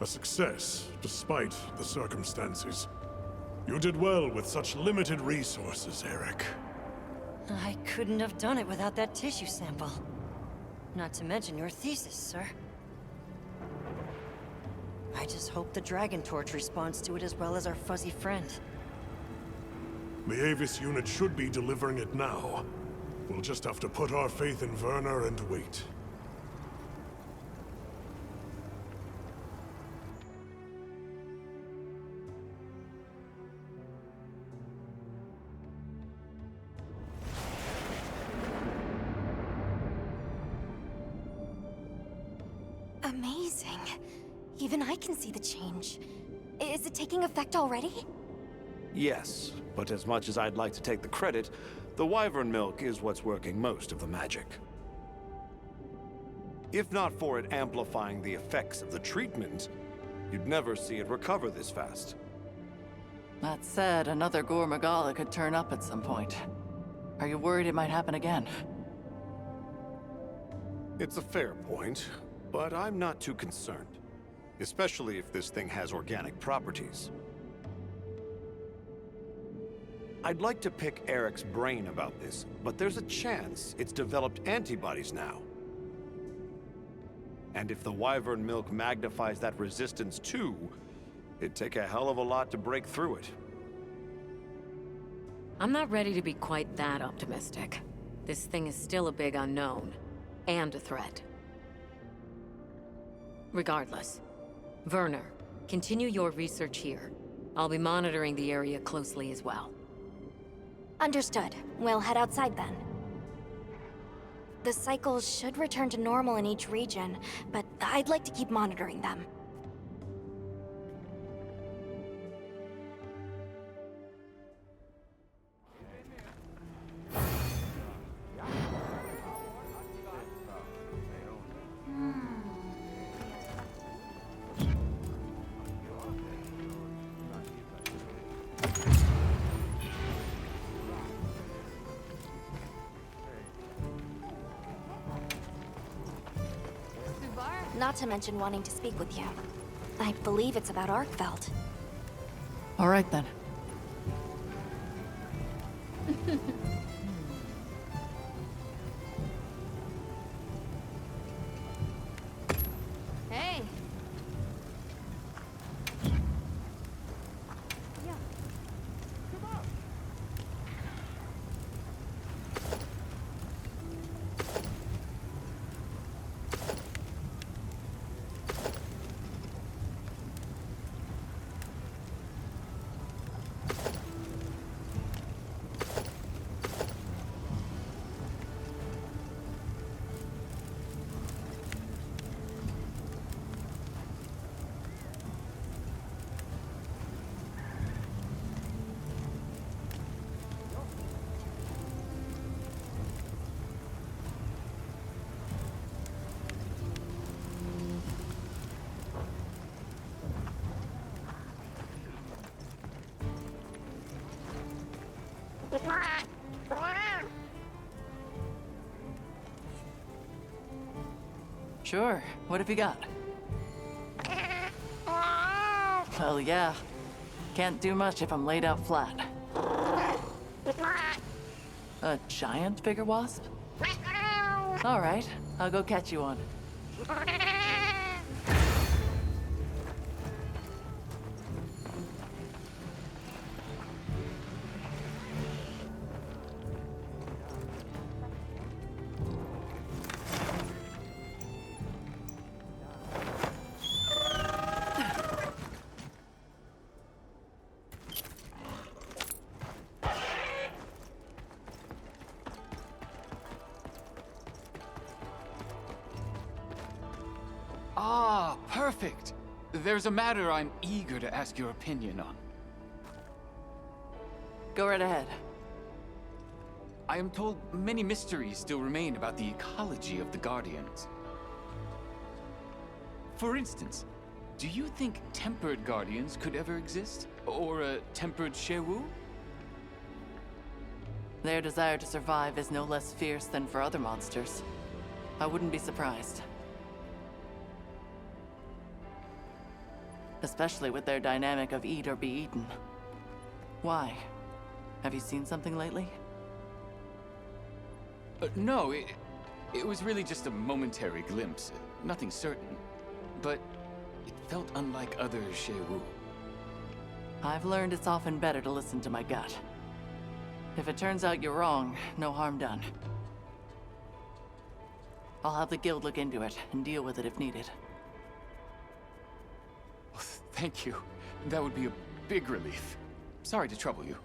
A success, despite the circumstances. You did well with such limited resources, Eric. I couldn't have done it without that tissue sample. Not to mention your thesis, sir. I just hope the Dragon Torch responds to it as well as our fuzzy friend. The Avis unit should be delivering it now. We'll just have to put our faith in Werner and wait. Amazing. Even I can see the change. Is it taking effect already? Yes, but as much as I'd like to take the credit, the wyvern milk is what's working most of the magic. If not for it amplifying the effects of the treatment, you'd never see it recover this fast. That said, another Gore Magala could turn up at some point. Are you worried it might happen again? It's a fair point, but I'm not too concerned. Especially if this thing has organic properties. I'd like to pick Eric's brain about this, but there's a chance it's developed antibodies now. And if the wyvern milk magnifies that resistance too, it'd take a hell of a lot to break through it. I'm not ready to be quite that optimistic. This thing is still a big unknown, and a threat. Regardless, Werner, continue your research here. I'll be monitoring the area closely as well. Understood. We'll head outside then. The cycles should return to normal in each region, but I'd like to keep monitoring them. Not to mention wanting to speak with you. I believe it's about Arkfeld. All right then. Hey. Sure, what have you got? Well, yeah. Can't do much if I'm laid out flat. A giant bigger wasp? All right, I'll go catch you one. Ah, perfect. There's a matter I'm eager to ask your opinion on. Go right ahead. I am told many mysteries still remain about the ecology of the Guardians. For instance, do you think tempered Guardians could ever exist? Or a tempered Shewu? Their desire to survive is no less fierce than for other monsters. I wouldn't be surprised. Especially with their dynamic of eat or be eaten. Why? Have you seen something lately? No, it was really just a momentary glimpse. Nothing certain. But it felt unlike other Shewu. I've learned it's often better to listen to my gut. If it turns out you're wrong, no harm done. I'll have the guild look into it and deal with it if needed. Thank you. That would be a big relief. Sorry to trouble you.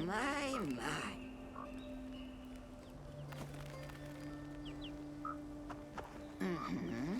My. Mm-hmm.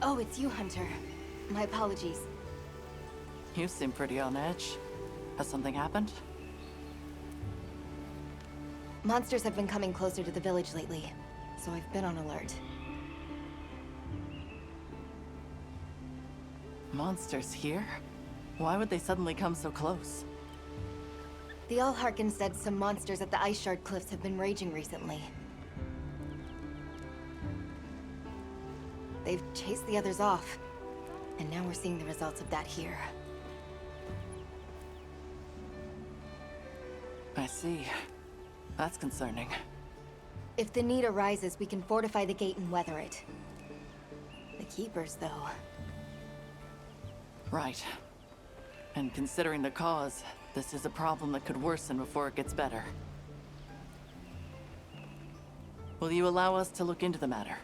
Oh, it's you, Hunter. My apologies. You seem pretty on edge. Has something happened? Monsters have been coming closer to the village lately, so I've been on alert. Monsters here? Why would they suddenly come so close? The Allharkin said some monsters at the Ice Shard Cliffs have been raging recently. They've chased the others off, and now we're seeing the results of that here. I see. That's concerning. If the need arises, we can fortify the gate and weather it. The Keepers, though... Right. And considering the cause, this is a problem that could worsen before it gets better. Will you allow us to look into the matter?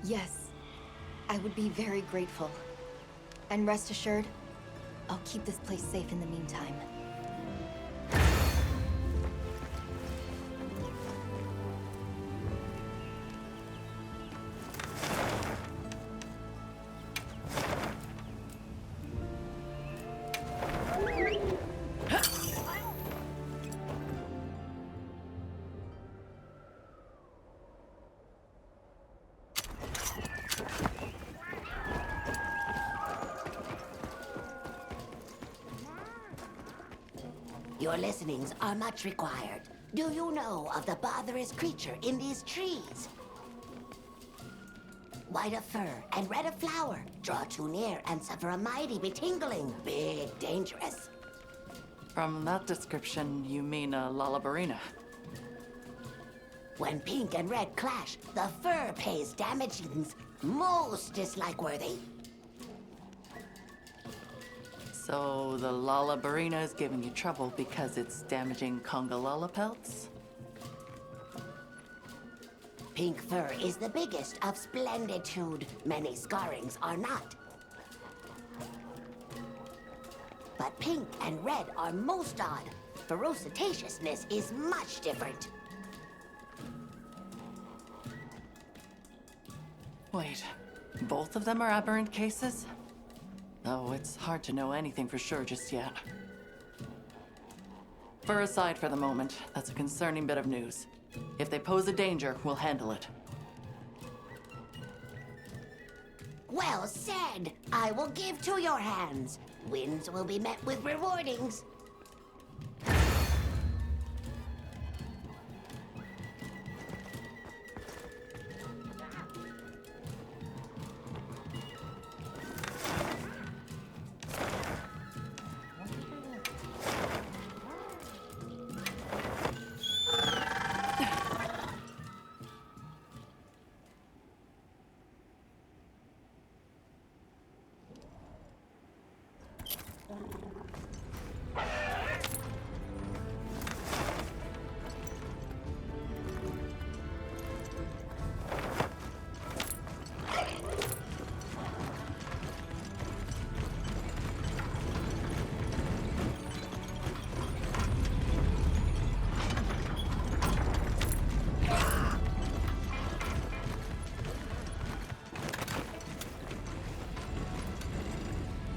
Yes. I would be very grateful. And rest assured, I'll keep this place safe in the meantime. Your listenings are much required. Do you know of the botherous creature in these trees? white of fur and red of flower. Draw too near and suffer a mighty betingling. Big dangerous. From that description, you mean a Lalabarina. When pink and red clash, the fur pays damagings most dislike-worthy. So the Lalabarina is giving you trouble because it's damaging Congalala pelts? Pink fur is the biggest of splenditude. Many scarrings are not. But pink and red are most odd. Ferocitousness is much different. Wait, both of them are aberrant cases? Though it's hard to know anything for sure just yet. Fur aside for the moment, that's a concerning bit of news. If they pose a danger, we'll handle it. Well said. I will give to your hands. Wins will be met with rewardings.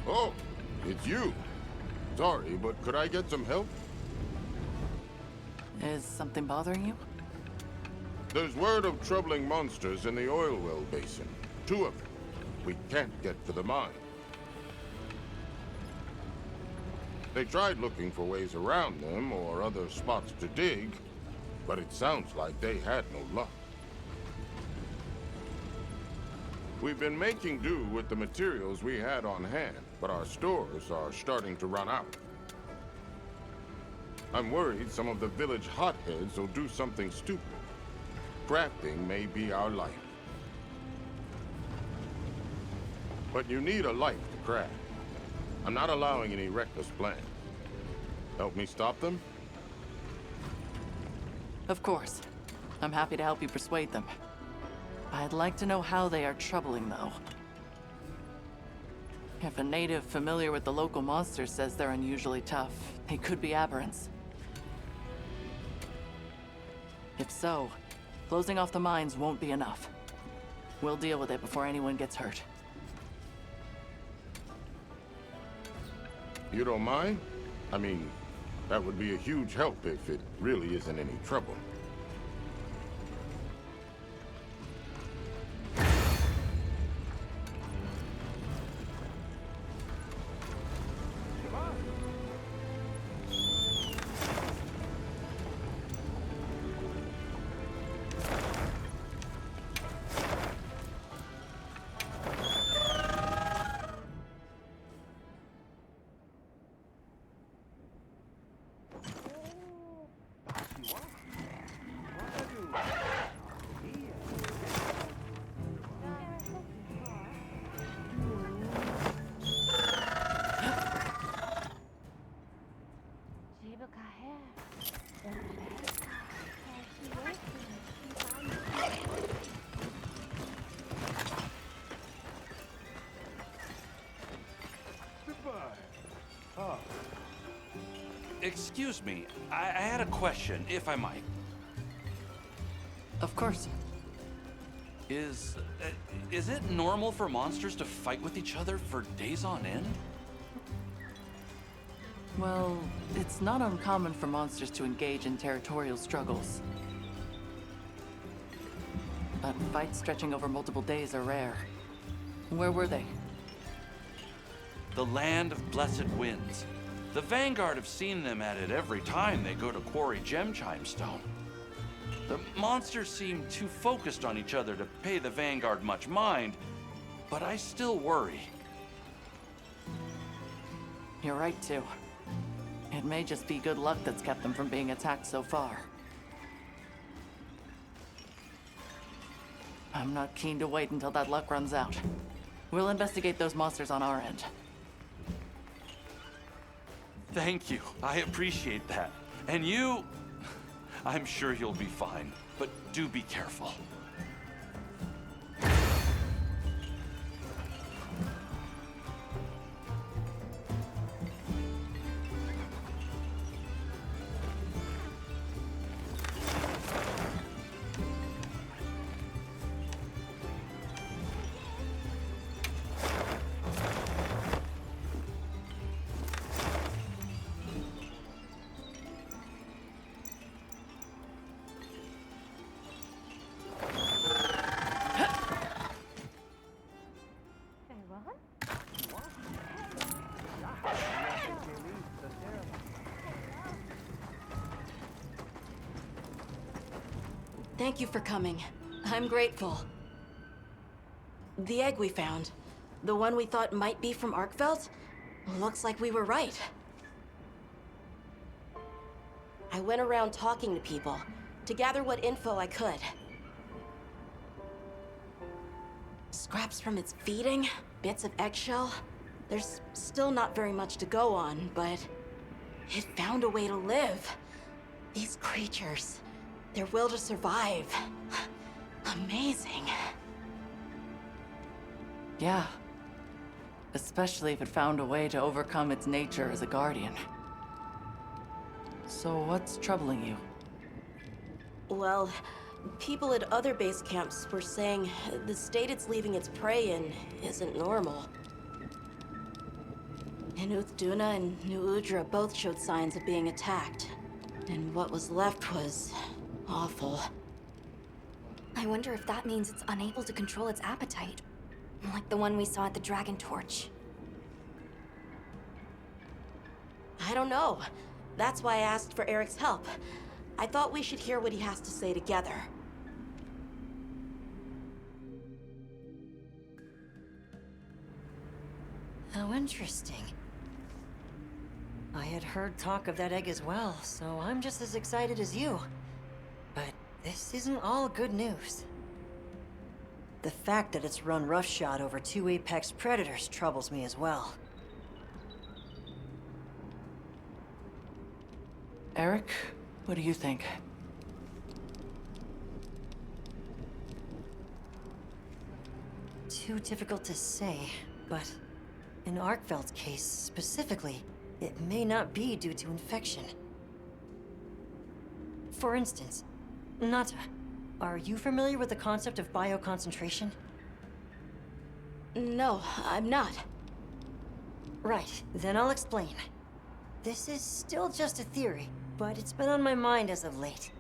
Oh, it's you. Sorry, but could I get some help? Is something bothering you? There's word of troubling monsters in the oil well basin. 2 of them. We can't get to the mine. They tried looking for ways around them or other spots to dig, but it sounds like they had no luck. We've been making do with the materials we had on hand, but our stores are starting to run out. I'm worried some of the village hotheads will do something stupid. Crafting may be our life. But you need a life to craft. I'm not allowing any reckless plans. Help me stop them? Of course. I'm happy to help you persuade them. I'd like to know how they are troubling, though. If a native familiar with the local monsters says they're unusually tough, they could be aberrants. If so, closing off the mines won't be enough. We'll deal with it before anyone gets hurt. You don't mind? I mean, that would be a huge help if it really isn't any trouble. Excuse me, I had a question, if I might. Of course. Is it normal for monsters to fight with each other for days on end? Well, it's not uncommon for monsters to engage in territorial struggles. But fights stretching over multiple days are rare. Where were they? The land of blessed winds. The Vanguard have seen them at it every time they go to quarry gem chime stone. The monsters seem too focused on each other to pay the Vanguard much mind, but I still worry. You're right, too. It may just be good luck that's kept them from being attacked so far. I'm not keen to wait until that luck runs out. We'll investigate those monsters on our end. Thank you. I appreciate that. And you... I'm sure you'll be fine, but do be careful. Thank you for coming. I'm grateful. The egg we found, the one we thought might be from Arkfeld, looks like we were right. I went around talking to people to gather what info I could. Scraps from its feeding, bits of eggshell. There's still not very much to go on, but it found a way to live. These creatures, their will to survive. Amazing. Yeah. Especially if it found a way to overcome its nature as a guardian. So what's troubling you? Well, people at other base camps were saying the state it's leaving its prey in isn't normal. And Duna and New Udra both showed signs of being attacked. And what was left was awful. I wonder if that means it's unable to control its appetite. Like the one we saw at the Dragon Torch. I don't know. That's why I asked for Eric's help. I thought we should hear what he has to say together. How interesting. I had heard talk of that egg as well, so I'm just as excited as you. But this isn't all good news. The fact that it's run roughshod over 2 apex predators troubles me as well. Eric, what do you think? Too difficult to say, but in Arkfeld's case specifically, it may not be due to infection. For instance, Nata, are you familiar with the concept of bioconcentration? No, I'm not. Right, then I'll explain. This is still just a theory, but it's been on my mind as of late.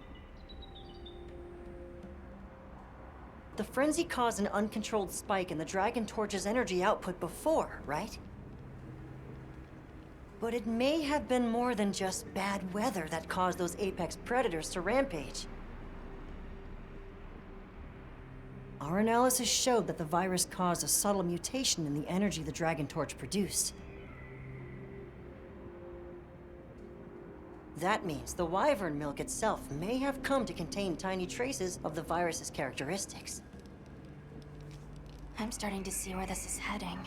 The frenzy caused an uncontrolled spike in the Dragon Torch's energy output before, right? But it may have been more than just bad weather that caused those apex predators to rampage. Our analysis showed that the virus caused a subtle mutation in the energy the Dragon Torch produced. That means the wyvern milk itself may have come to contain tiny traces of the virus's characteristics. I'm starting to see where this is heading.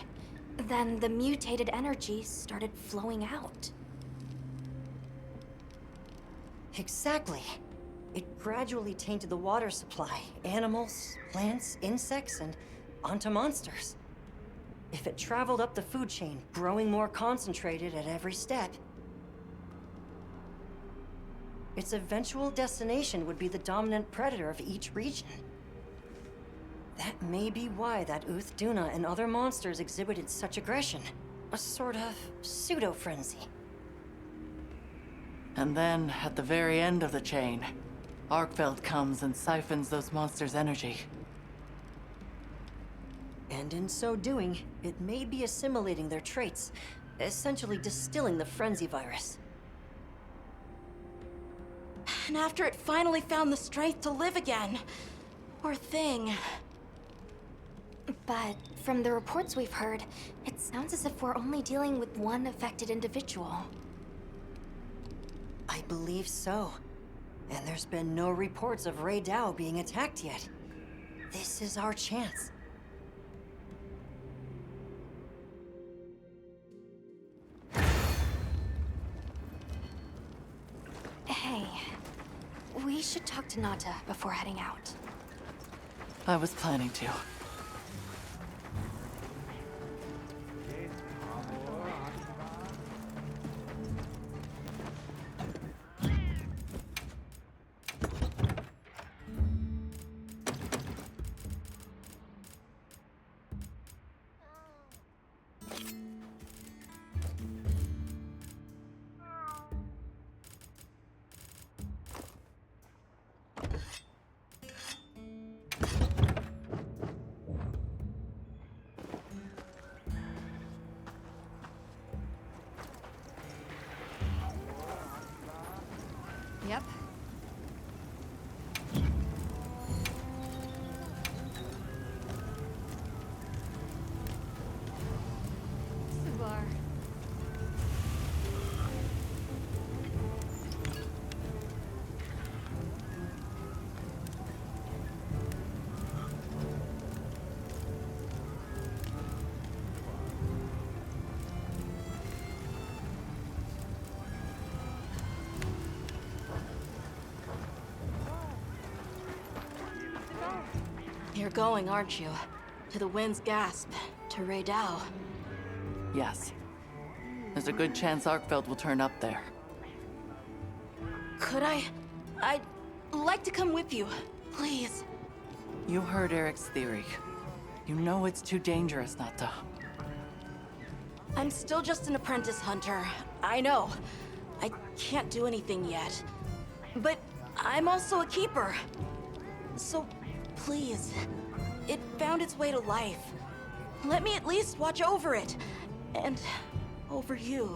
Then the mutated energy started flowing out. Exactly. It gradually tainted the water supply, animals, plants, insects, and onto monsters. If it traveled up the food chain, growing more concentrated at every step, its eventual destination would be the dominant predator of each region. That may be why that Duna and other monsters exhibited such aggression. A sort of pseudo-frenzy. And then, at the very end of the chain, Arkfeld comes and siphons those monsters' energy. And in so doing, it may be assimilating their traits, essentially distilling the frenzy virus. And after it finally found the strength to live again. Poor thing. But from the reports we've heard, it sounds as if we're only dealing with one affected individual. I believe so. And there's been no reports of Rey Dao being attacked yet. This is our chance. Hey, we should talk to Nata before heading out. I was planning to. Yep. Subar. You're going, aren't you? To the Wind's Gasp, to Rey Dao. Yes. There's a good chance Arkfeld will turn up there. Could I? I'd like to come with you, please. You heard Eric's theory. You know it's too dangerous not to. I'm still just an apprentice hunter. I know. I can't do anything yet. But I'm also a keeper. So, please. It found its way to life. Let me at least watch over it. And over you.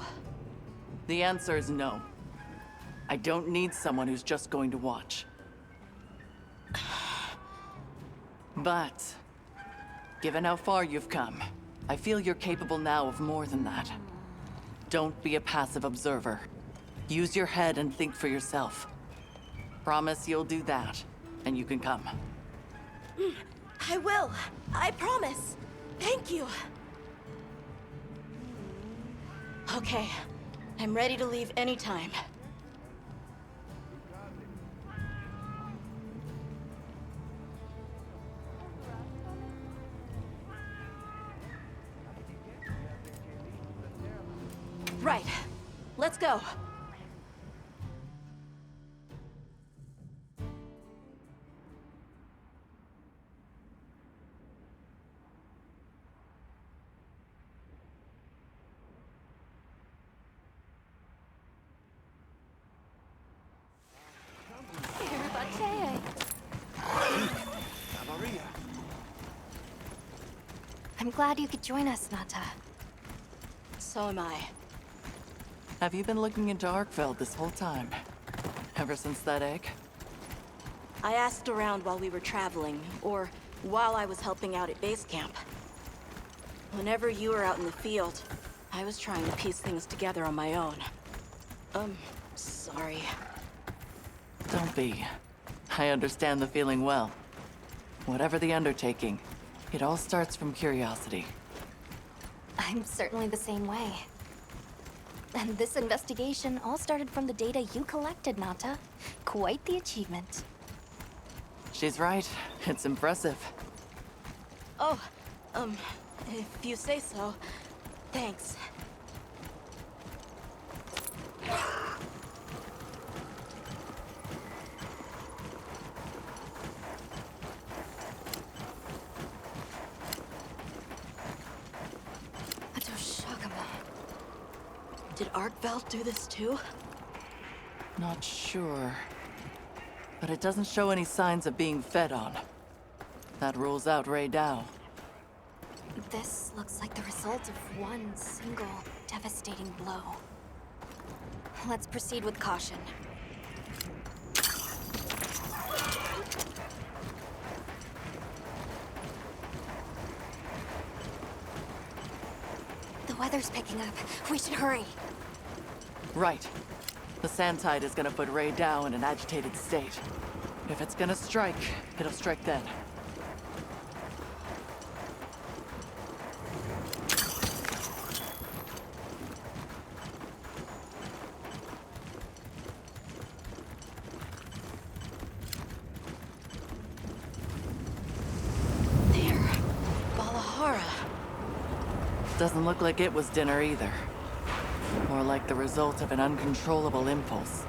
The answer is no. I don't need someone who's just going to watch. But, given how far you've come, I feel you're capable now of more than that. Don't be a passive observer. Use your head and think for yourself. Promise you'll do that, and you can come. I will. I promise. Thank you. Okay. I'm ready to leave anytime. Right. Let's go. I'm glad you could join us, Nata. So am I. Have you been looking into Arkfeld this whole time? Ever since that egg? I asked around while we were traveling, or while I was helping out at base camp. Whenever you were out in the field, I was trying to piece things together on my own. Sorry. Don't be. I understand the feeling well. Whatever the undertaking, it all starts from curiosity. I'm certainly the same way. And this investigation all started from the data you collected, Nata. Quite the achievement. She's right. It's impressive. Oh, if you say so. Thanks. Did Arkfeld do this too? Not sure. But it doesn't show any signs of being fed on. That rules out Rey Dao. This looks like the result of one single devastating blow. Let's proceed with caution. The weather's picking up. We should hurry. Right. The sand tide is gonna put Ray Dow in an agitated state. If it's gonna strike, it'll strike then. Doesn't look like it was dinner either. More like the result of an uncontrollable impulse.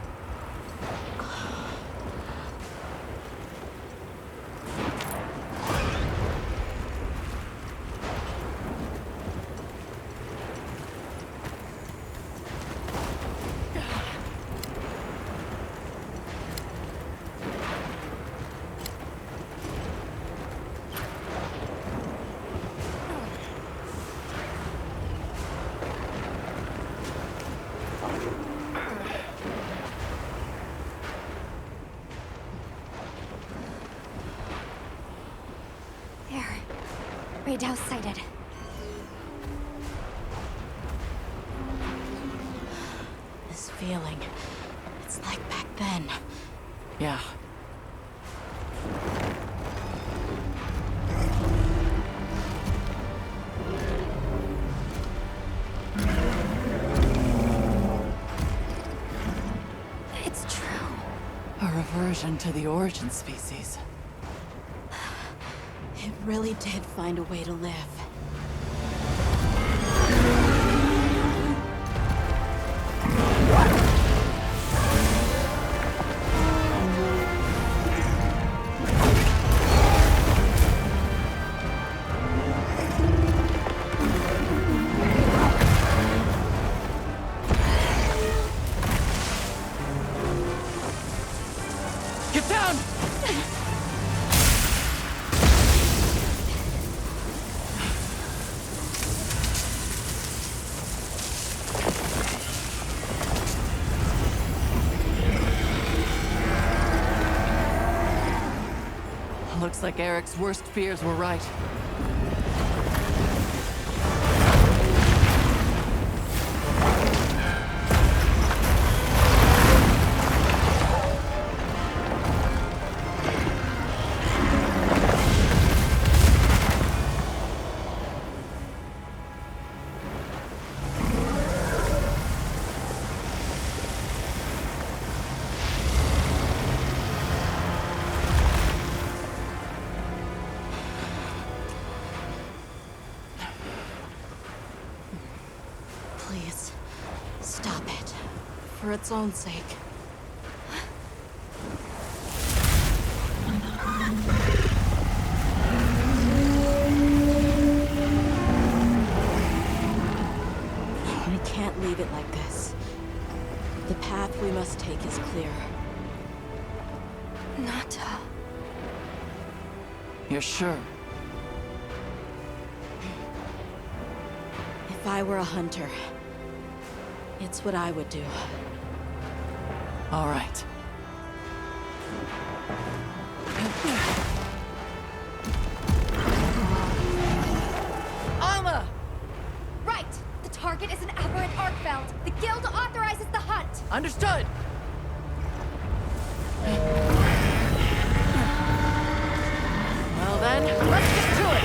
Ray Dow sighted. This feeling, it's like back then. Yeah. It's true. A reversion to the origin species. It really did find a way to live. Get down! Looks like Eric's worst fears were right. Please, stop it. For its own sake. We can't leave it like this. The path we must take is clear. Nata. You're sure? If I were a hunter, it's what I would do. All right. Alma! Right! The target is an aberrant Arkfeld. The guild authorizes the hunt. Understood! Well then, let's get to it!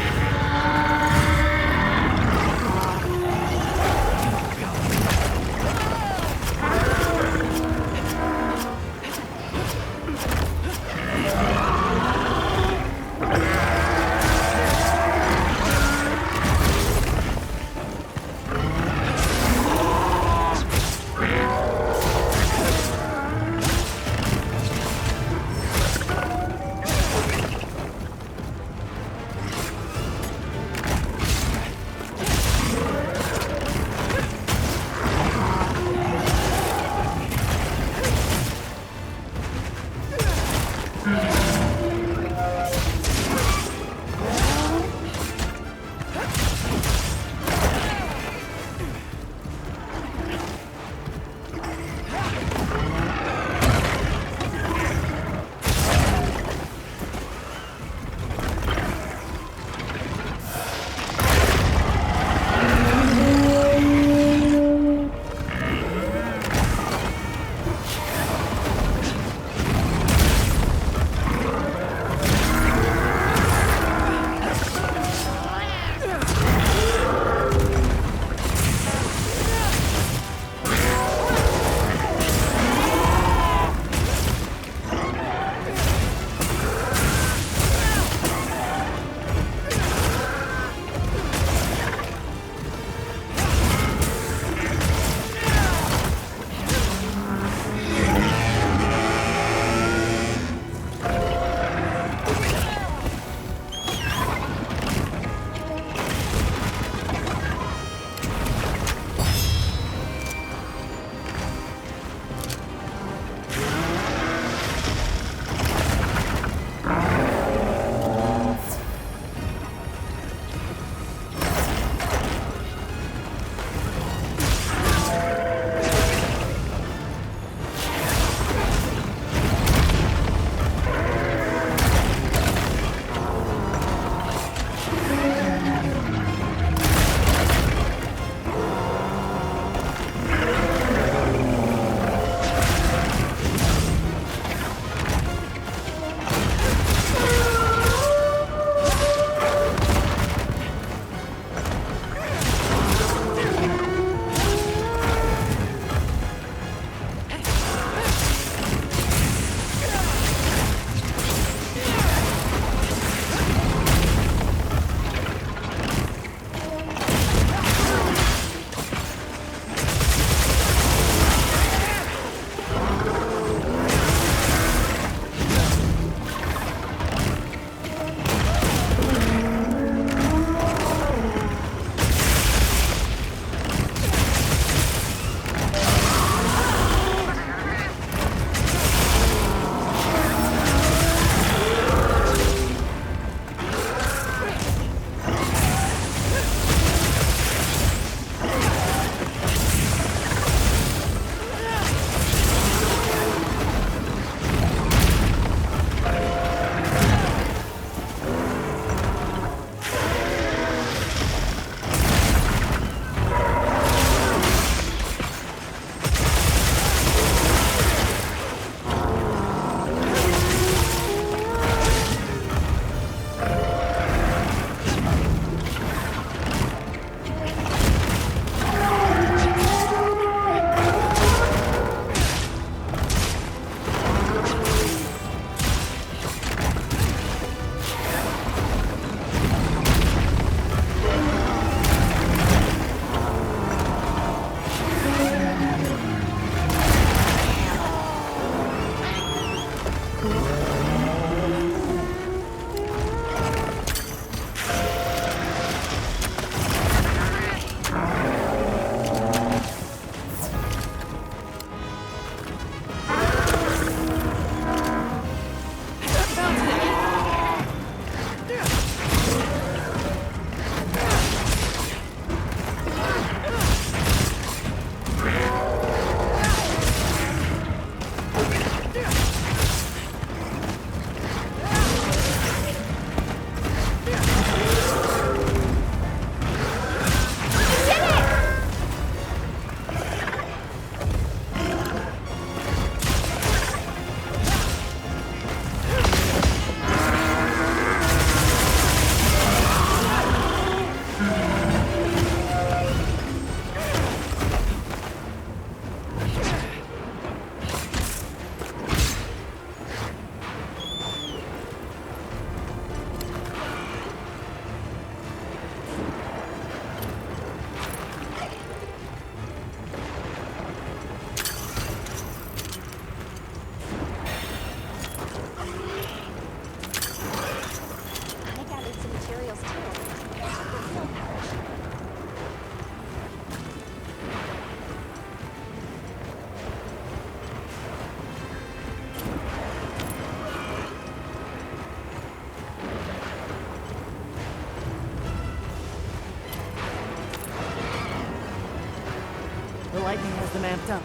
lightning has them amped up.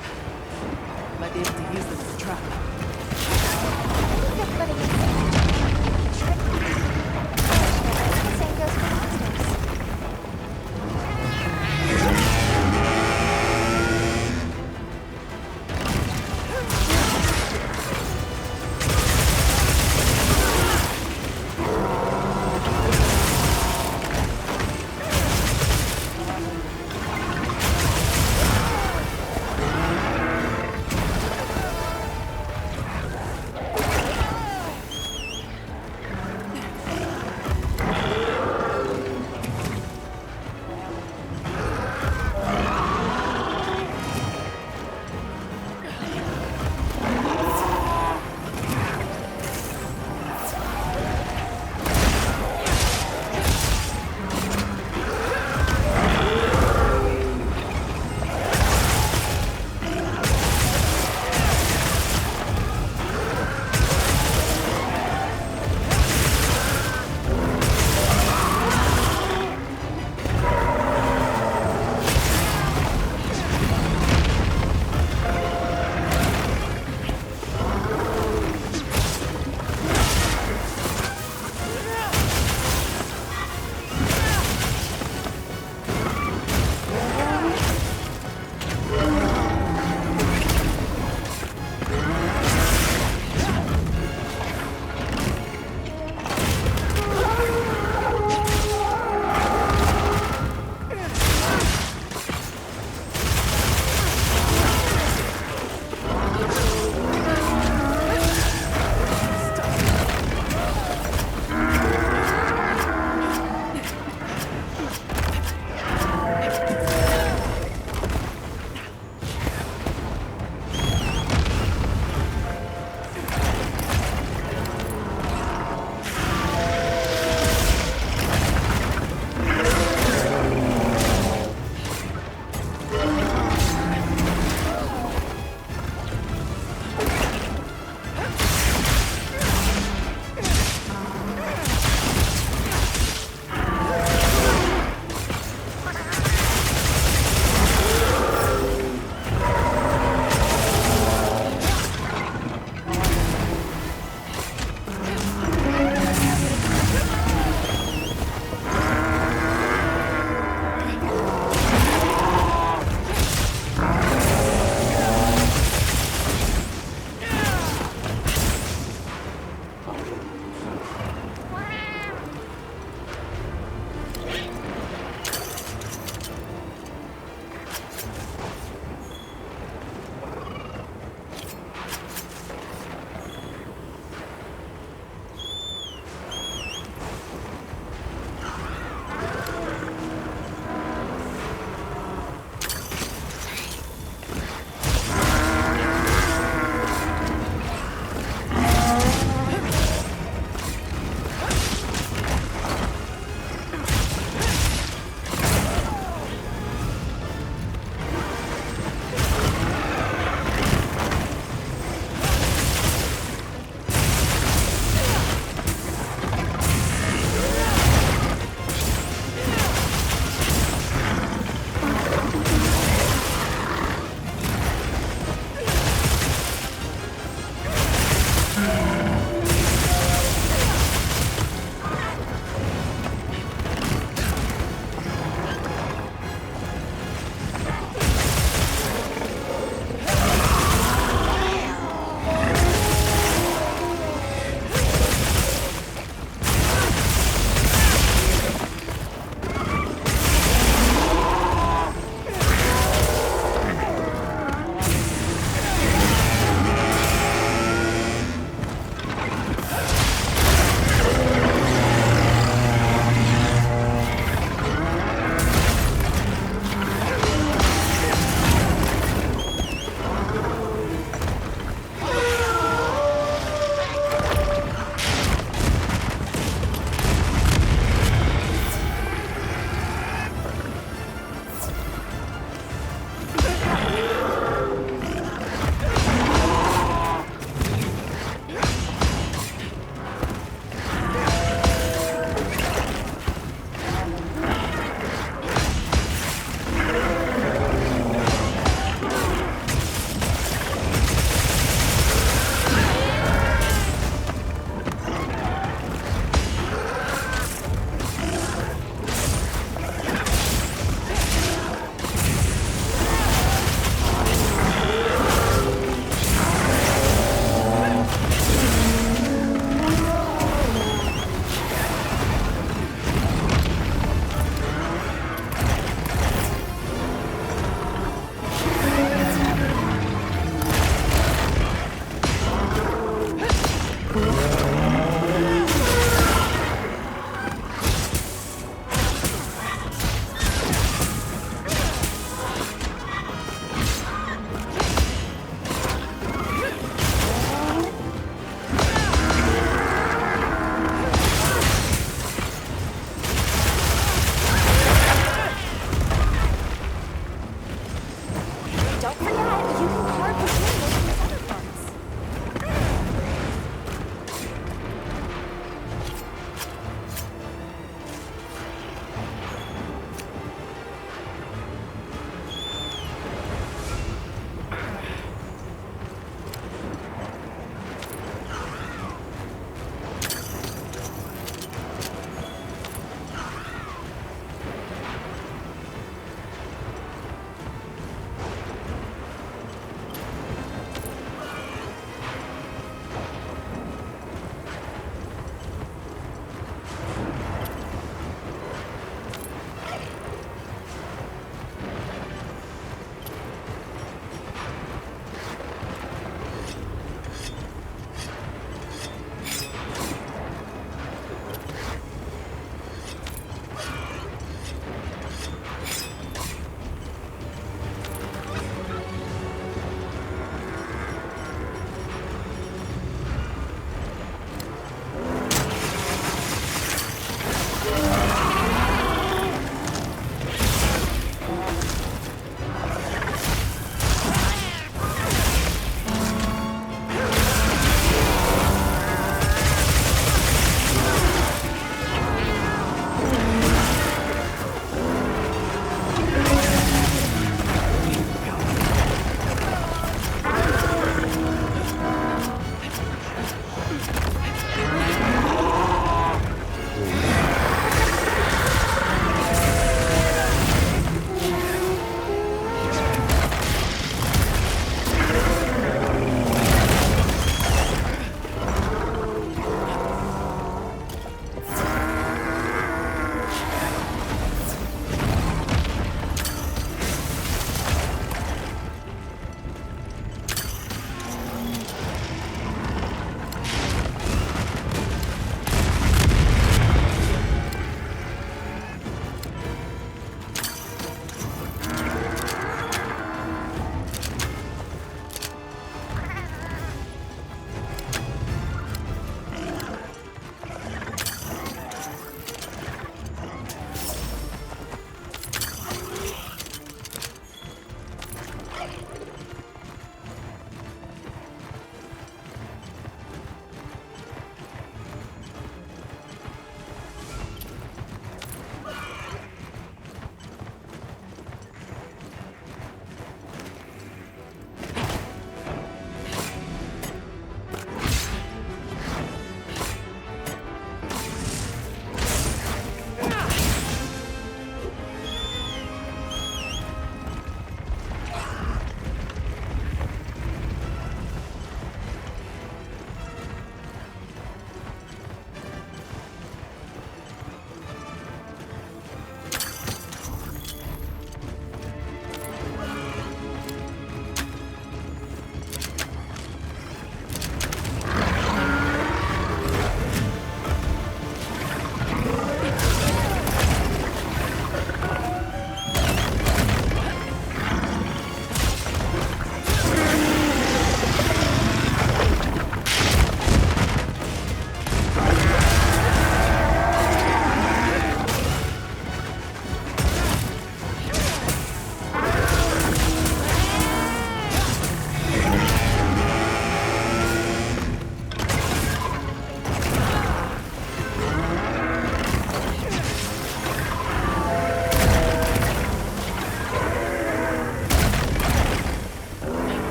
Might be able to use them as a trap. Same goes for monsters.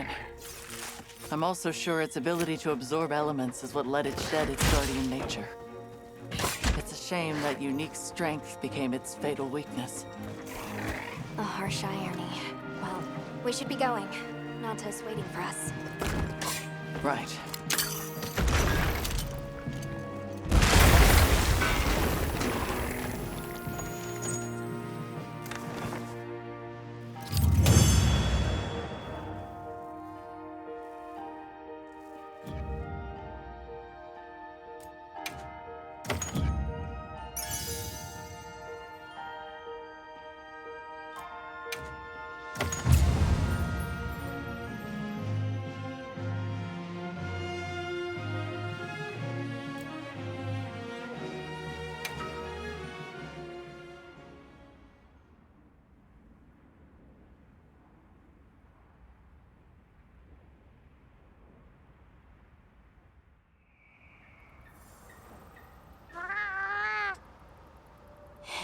certain. I'm also sure its ability to absorb elements is what let it shed its guardian nature. It's a shame that unique strength became its fatal weakness. A harsh irony. Well, we should be going. Nanta's waiting for us. Right.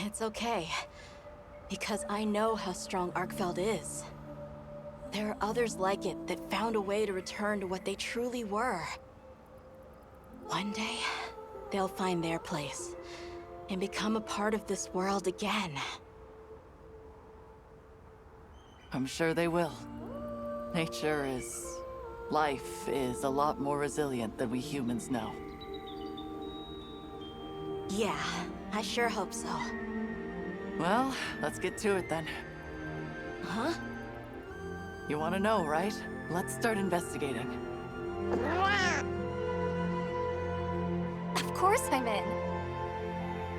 It's okay. Because I know how strong Arkfeld is. There are others like it that found a way to return to what they truly were. One day, they'll find their place and become a part of this world again. I'm sure they will. Life is a lot more resilient than we humans know. Yeah, I sure hope so. Well, let's get to it then. Huh? You want to know, right? Let's start investigating. Of course I'm in.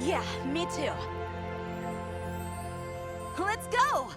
Yeah, me too. Let's go!